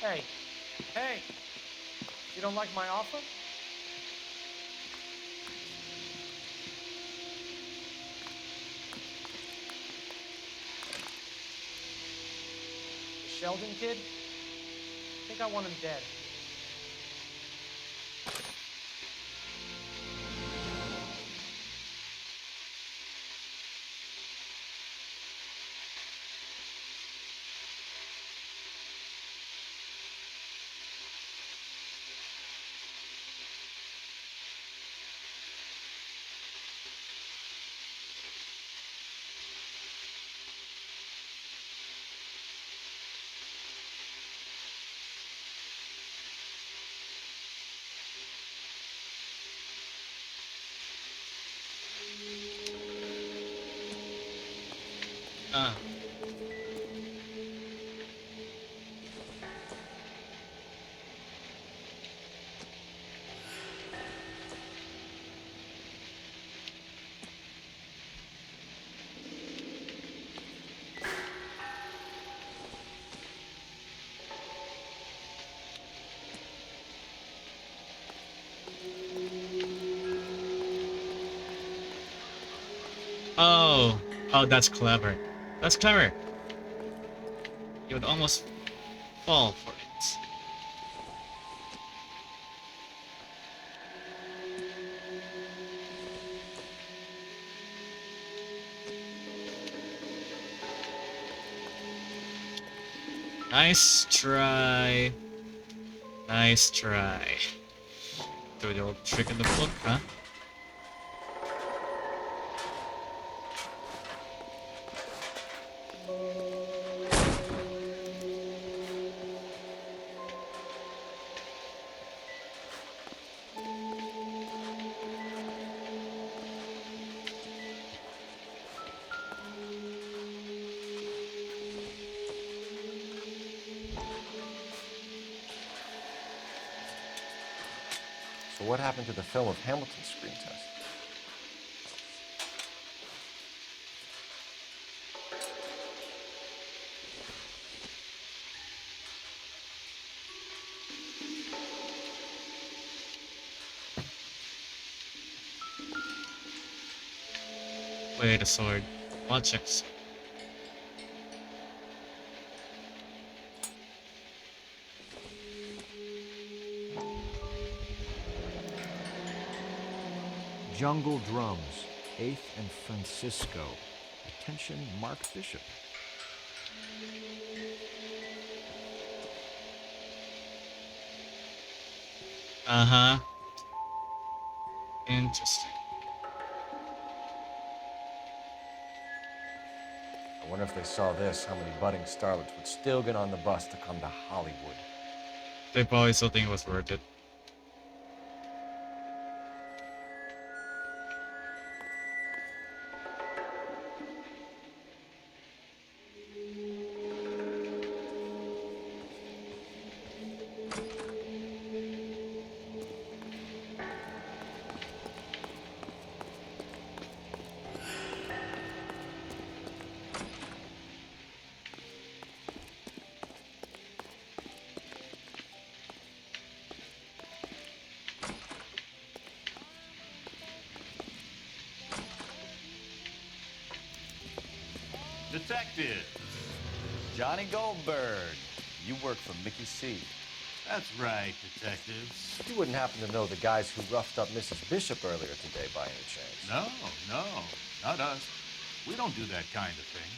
Hey, hey, you don't like my offer? The Sheldon kid? I think I want him dead. Ah. Oh, oh, that's clever. That's clever. You would almost fall for it. Nice try. Nice try. Do the old trick in the book, huh? So what happened to the film of Hamilton's screen test? Wait, a sword. Logics. Jungle Drums, 8th and Francisco. Attention, Mark Bishop. Uh-huh. Interesting. I wonder if they saw this, how many budding starlets would still get on the bus to come to Hollywood. They probably still think it was worth it. Detective. Johnny Goldberg. You work for Mickey C. That's right, detectives. You wouldn't happen to know the guys who roughed up Mrs. Bishop earlier today by any chance? No, not us. We don't do that kind of thing.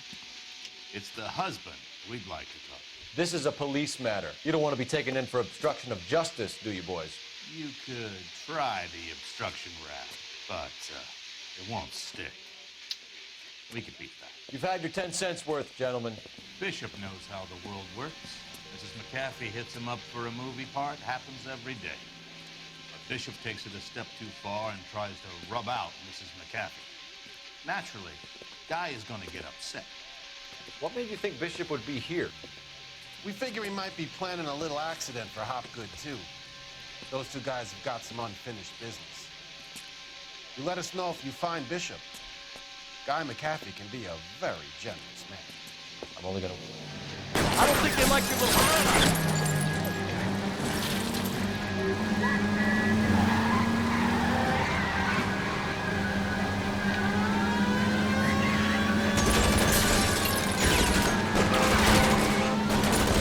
It's the husband we'd like to talk to. This is a police matter. You don't want to be taken in for obstruction of justice, do you, boys? You could try the obstruction rap, but it won't stick. We could beat that. You've had your 10 cents worth, gentlemen. Bishop knows how the world works. Mrs. McAfee hits him up for a movie part. Happens every day. But Bishop takes it a step too far and tries to rub out Mrs. McAfee. Naturally, Guy is going to get upset. What made you think Bishop would be here? We figure he might be planning a little accident for Hopgood, too. Those two guys have got some unfinished business. You let us know if you find Bishop. Guy McAfee can be a very generous man. I'm only gonna... I don't think they like your little brother.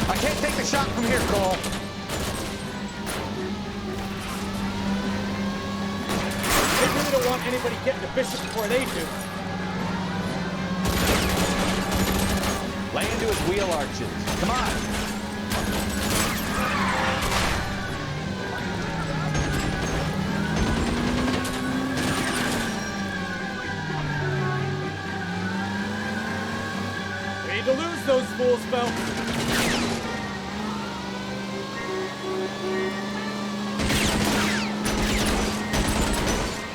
I can't take the shot from here, Cole. They really don't want anybody getting to Bishop before they do. Lay into his wheel arches. Come on. We need to lose those fools, Phelps.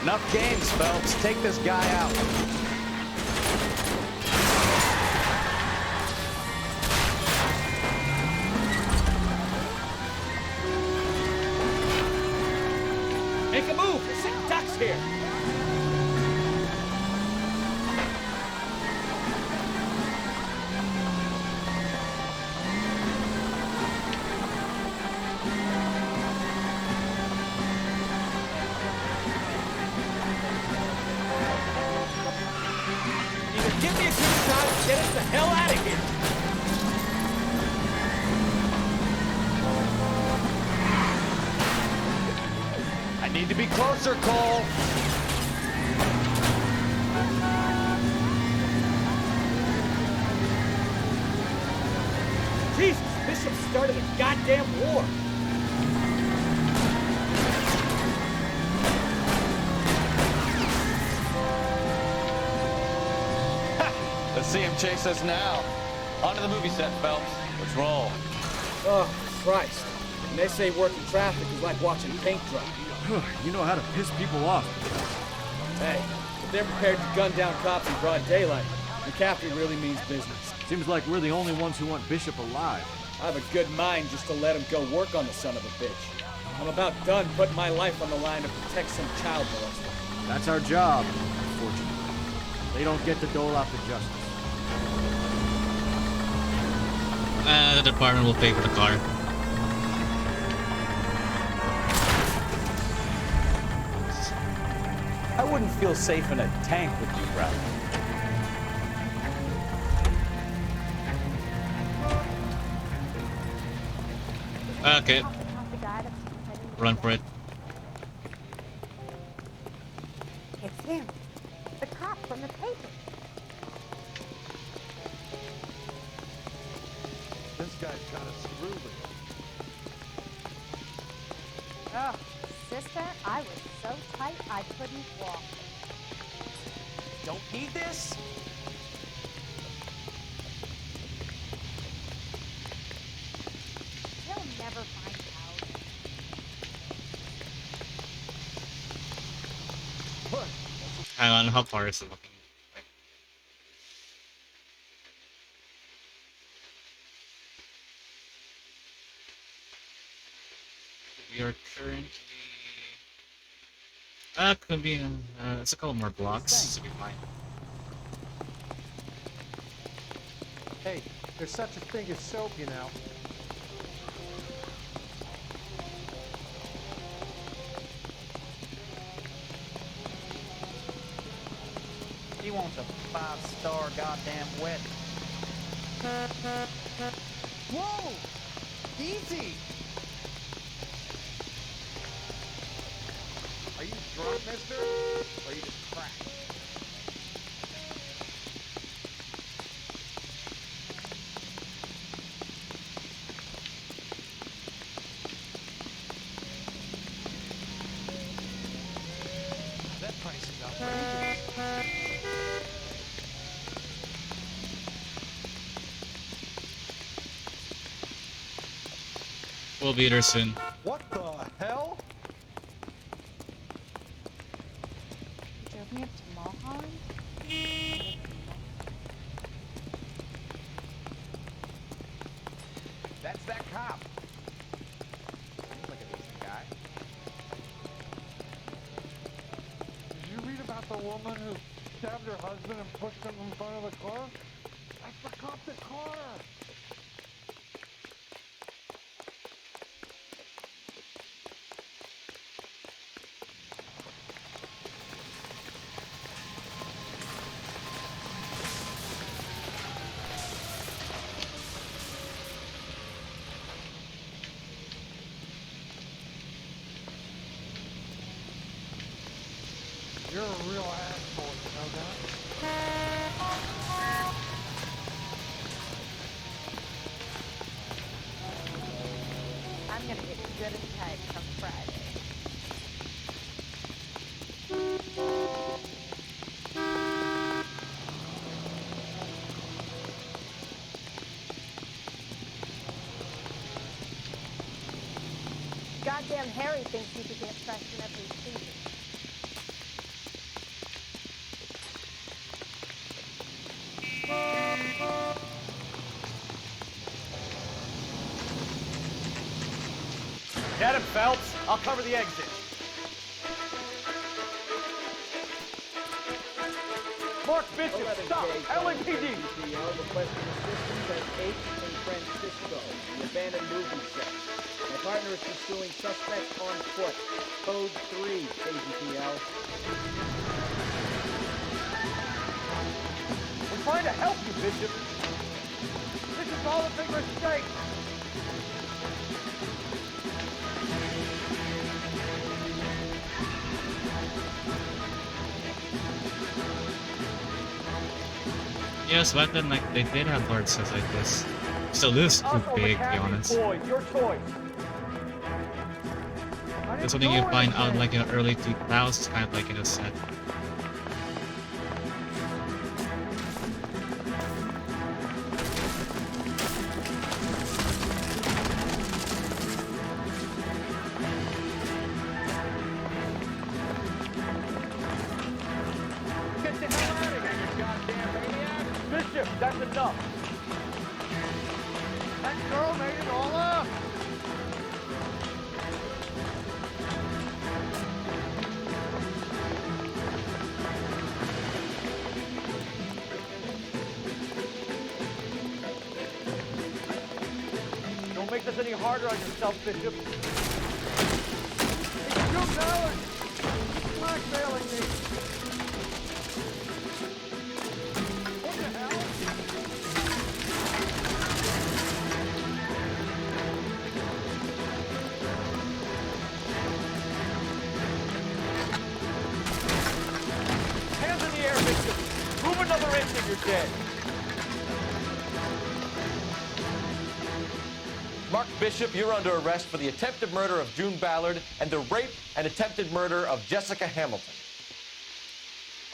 Enough games, Phelps. Take this guy out. Make a move. We're sitting ducks here. hell out of here! I need to be closer, Cole. Jesus, Bishop started a goddamn war. Let's see him chase us now. On to the movie set, Phelps. Let's roll. Oh, Christ. And they say working traffic is like watching paint dry. You know how to piss people off. Hey, if they're prepared to gun down cops in broad daylight, McCaffrey really means business. Seems like we're the only ones who want Bishop alive. I have a good mind just to let him go work on the son of a bitch. I'm about done putting my life on the line to protect some child molester. That's our job, unfortunately. They don't get to dole out the justice. The department will pay for the car. I wouldn't feel safe in a tank with you, Brad. Okay. Run for it. It's him. The cop from the paper. This guy's got a screw with him. Oh, sister, I was so tight I couldn't walk. Don't need this? He'll never find out. Hang on, how far is it looking? We are currently... could be, it's a couple more blocks to be fine. Hey, there's such a thing as soap, you know. He wants a 5-star goddamn wedding. Whoa! Easy! Are you drunk, mister? Or are you just cracked? That price is outrageous. We'll be there soon. What the hell? You drove me up to Mulholland? That's that cop. Seems like a decent guy. Did you read about the woman who stabbed her husband and pushed him in front of the car? That's the cop that caught her. You're a real asshole, you know that? I'm gonna get good and tight come Friday. Goddamn Harry thinks he could get fresh in every season. Get him, Phelps. I'll cover the exit. Mark Bishop, stop! LAPD! Requesting assistance at 8th and Francisco, the abandoned movie set. My partner is pursuing suspects on foot. Code 3, KGPL. We're trying to help you, Bishop. all a big mistake. Yes, back then, like, they did have hard stuff like this. Still, this is too big, to be honest. Boys, your choice. It's something you find out, like, in the early 2000s, kind of like in a set. Get the hell out of here, you goddamn maniac. Bishop, that's enough. That girl made it all up. Don't make this any harder on yourself, Bishop. It's June Ballard! Blackmailing me! What the hell? Hands in the air, Bishop! Move another inch and you're dead! Mark Bishop, you're under arrest for the attempted murder of June Ballard and the rape and attempted murder of Jessica Hamilton.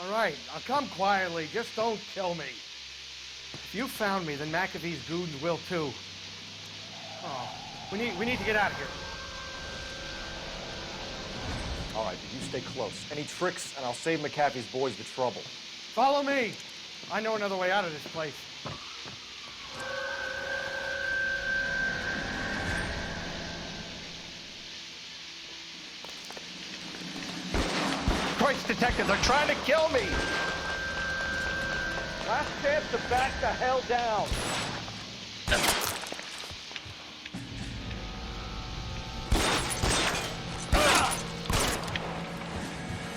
All right, now come quietly. Just don't kill me. If you found me, then McAfee's goons will too. Oh, we need to get out of here. All right, but you stay close. Any tricks, and I'll save McAfee's boys the trouble. Follow me. I know another way out of this place. Christ, detective, they're trying to kill me! Last chance to back the hell down.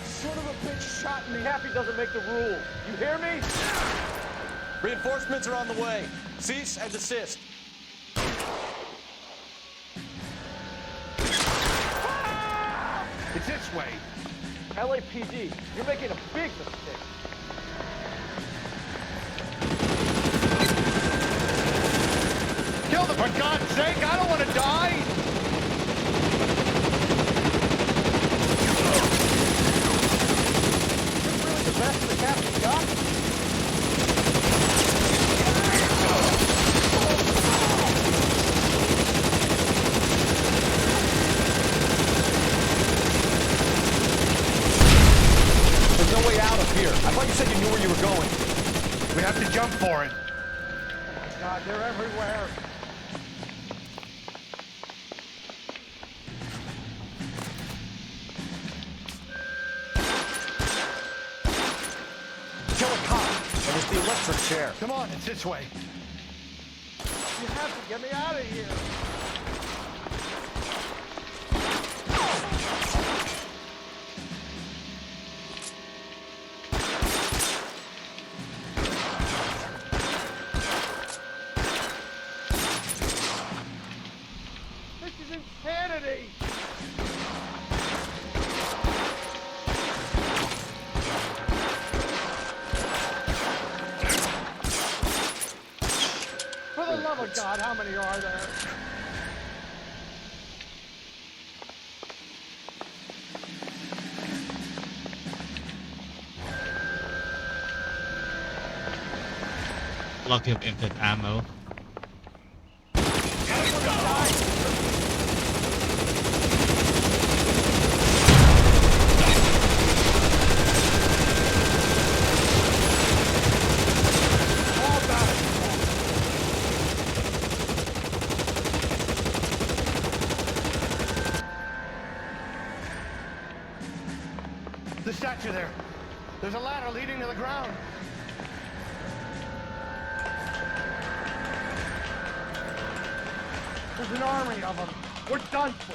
Son of a bitch shot me. Happy doesn't make the rule. You hear me? Reinforcements are on the way. Cease and desist. It's this way. LAPD, you're making a big mistake. Kill them, for God's sake! I don't want to die! You're really the best the captain's got? There's no way out of here. I thought you said you knew where you were going. We have to jump for it. Oh my God, they're everywhere. Kill a cop. And it's the electric chair. Come on, it's this way. You have to get me out of here. This is insanity. For the love of God, how many are there? Lucky of infinite ammo. The statue there. There's a ladder leading to the ground. There's an army of them. We're done for.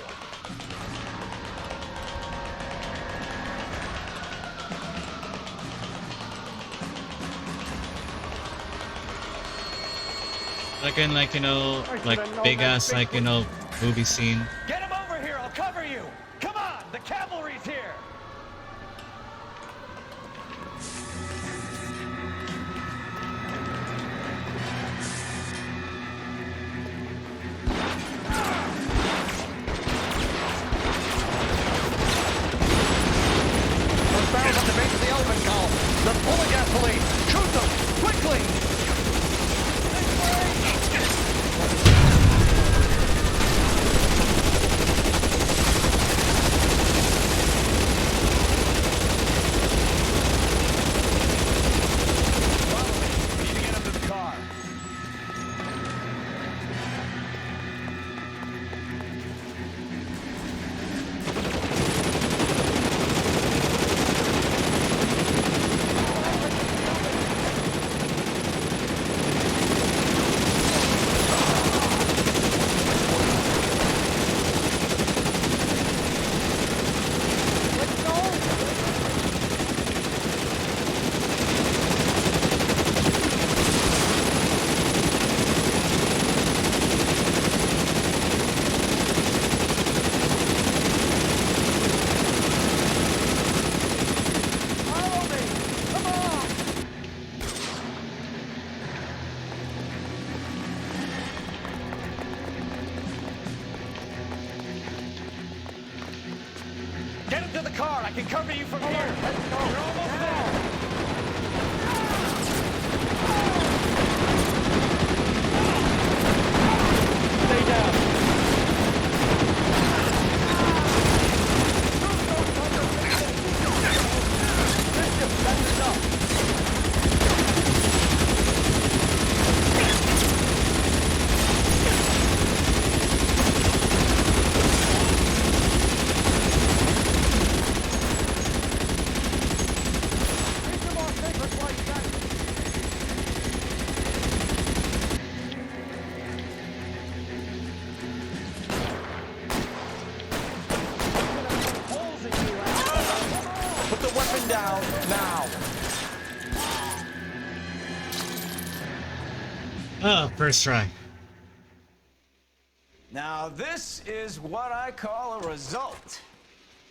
Like in like like big ass like movie scene. Get him over here! I'll cover you! Come on! The cavalry's here! Those barrels at the base of the elephant column. The pulling gas police. Shoot them! Quickly! Get him to the car! I can cover you from here! You're almost there! Stay down. Put the weapon down now. Oh, first try. Now, this is what I call a result.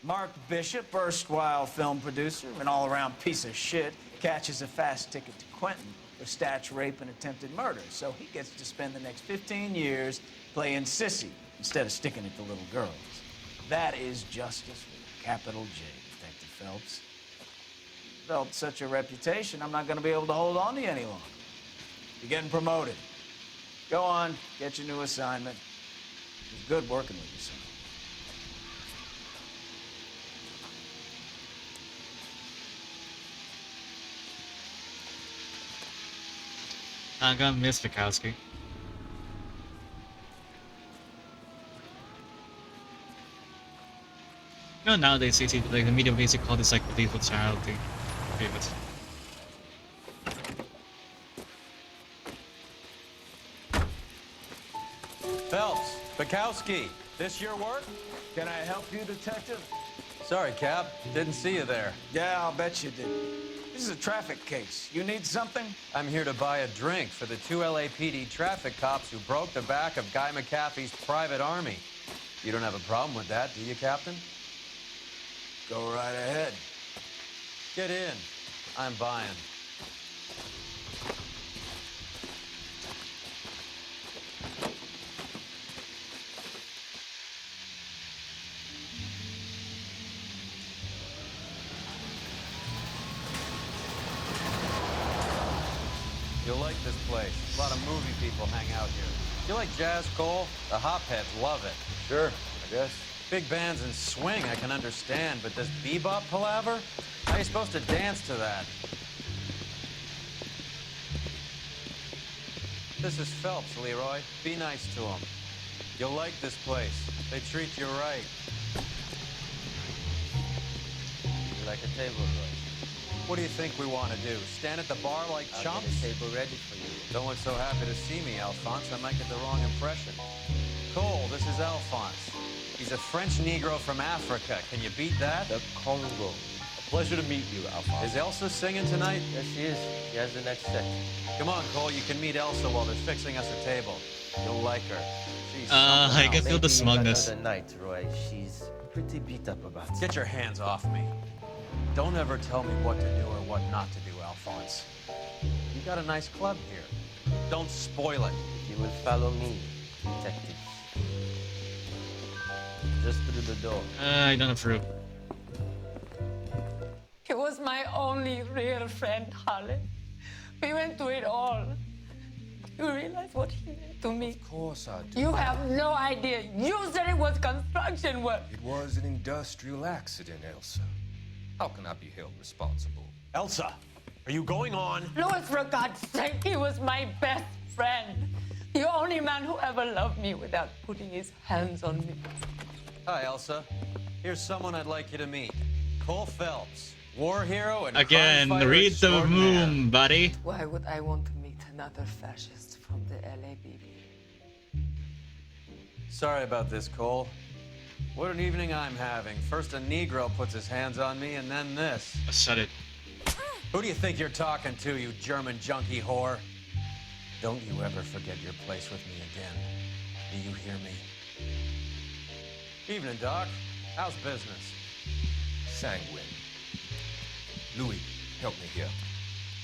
Mark Bishop, erstwhile film producer and all-around piece of shit, catches a fast ticket to Quentin for stitch rape and attempted murder. So he gets to spend the next 15 years playing sissy instead of sticking it to little girls. That is justice with a capital J, Detective Phelps. Developed such a reputation, I'm not going to be able to hold on to you any longer. You're getting promoted. Go on, get your new assignment. It was good working with you, son. I'm gonna miss Vikowski. You know, nowadays, like the media basically call this like the lethal child thing. Okay, but Phelps, Bukowski, this your work? Can I help you, Detective? Sorry, Cap. Didn't see you there. Yeah, I'll bet you did. This is a traffic case. You need something? I'm here to buy a drink for the 2 LAPD traffic cops who broke the back of Guy McAfee's private army. You don't have a problem with that, do you, Captain? Go right ahead. Get in. I'm buying. You'll like this place. A lot of movie people hang out here. You like jazz, Cole? The hopheads love it. Sure, I guess. Big bands and swing I can understand, but this bebop palaver? How are you supposed to dance to that? This is Phelps, Leroy. Be nice to him. You'll like this place. They treat you right. You like a table, Roy? What do you think we want to do? Stand at the bar like chumps? I'll get a table ready for you. Don't look so happy to see me, Alphonse. I might get the wrong impression. Cole, this is Alphonse. He's a French Negro from Africa. Can you beat that? The Congo. Pleasure to meet you, Alphonse. Is Elsa singing tonight? Yes, she is. She has the next set. Come on, Cole, you can meet Elsa while they're fixing us a table. You'll like her. She's I something can else. feel the smugness. Another night, Roy. She's pretty beat up about it. Get your hands off me. Don't ever tell me what to do or what not to do, Alphonse. You got a nice club here. Don't spoil it. If you will follow me, detective. Just through the door. I don't approve. He was my only real friend, Harlan. We went through it all. You realize what he meant to me? Of course I do. You have no idea. You said it was construction work. It was an industrial accident, Elsa. How can I be held responsible? Elsa, are you going on? Louis, for God's sake, he was my best friend. The only man who ever loved me without putting his hands on me. Hi, Elsa. Here's someone I'd like you to meet. Cole Phelps, war hero and Again, crime fighter read the extraordinaire. room, buddy. Why would I want to meet another fascist from the LAPD? Sorry about this, Cole. What an evening I'm having. First a Negro puts his hands on me, and then this. Shut it. Who do you think you're talking to, you German junkie whore? Don't you ever forget your place with me again. Do you hear me? Evening, Doc. How's business? Sanguine. Louis, help me here.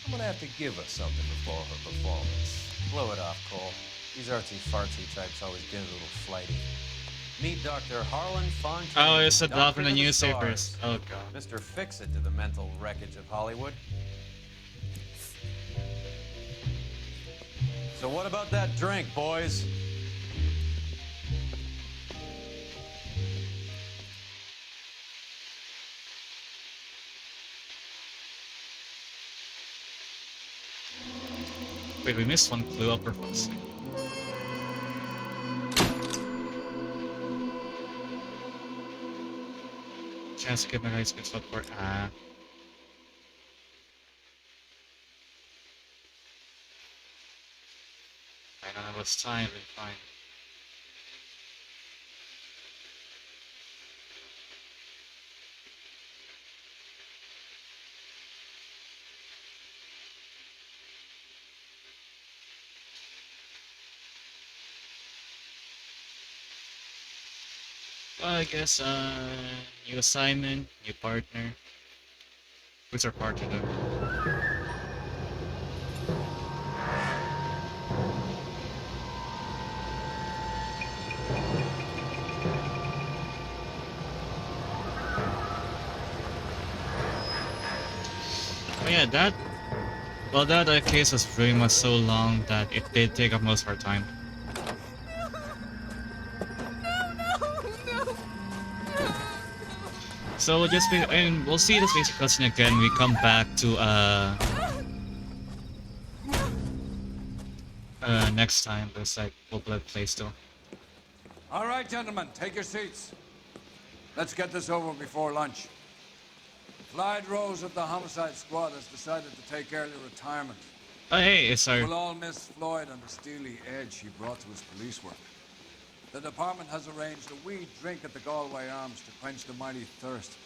I'm gonna have to give her something before her performance. Blow it off, Cole. These artsy-fartsy types always get a little flighty. Meet Dr. Harlan Fontaine. Oh, it's a Doctor in the of newspapers. Stars. Oh, God. Mr. Fix-It to the mental wreckage of Hollywood. So what about that drink, boys? Wait, we missed one clue upper folks. Chance to get my ice cream for I don't know what's time, but fine. Well, I guess, new assignment, new partner. Who's our partner though? Oh yeah, that case was pretty much so long that it did take up most of our time. So we'll just be, and we'll see this basic cutscene again. We come back to next time. But it's like we'll play still. All right, gentlemen, take your seats. Let's get this over before lunch. Clyde Rose of the homicide squad has decided to take early retirement. Oh hey, it's our. We'll all miss Floyd and the steely edge he brought to his police work. The department has arranged a wee drink at the Galway Arms to quench the mighty thirst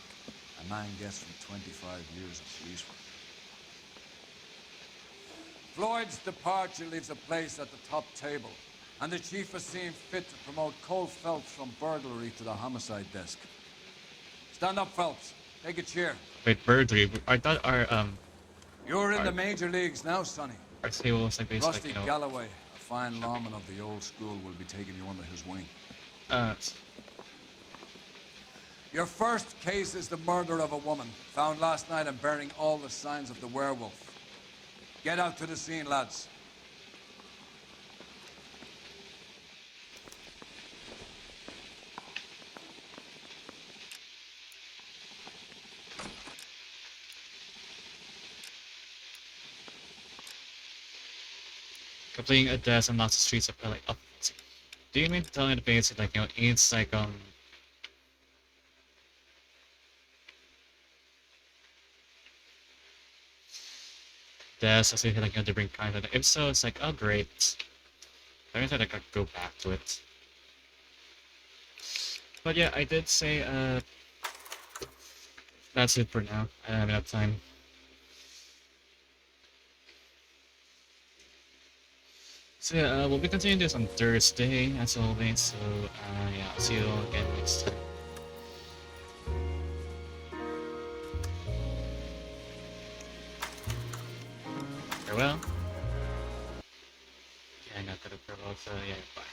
a man gets from 25 years of police work. Floyd's departure leaves a place at the top table, and the chief has seen fit to promote Cole Phelps from burglary to the homicide desk. Stand up, Phelps. Take a cheer. Wait, burglary. I thought our You're in the major leagues now, Sonny. our table was like basically Rusty like, you know, Galloway, a fine lawman of the old school, will be taking you under his wing. Your first case is the murder of a woman, found last night and bearing all the signs of the werewolf. Get out to the scene, lads. completing a desk unlocks the streets of LA. Oh, do you mean to tell me the basic like it's like desk as if like different kind of. If so, it's like oh great. I mean, I could go back to it. But yeah, I did say that's it for now. I don't have enough time. So yeah, we'll be continuing this on Thursday as always. So yeah, I'll see you all again next time. Farewell. Yeah, not gonna farewell. So yeah, bye.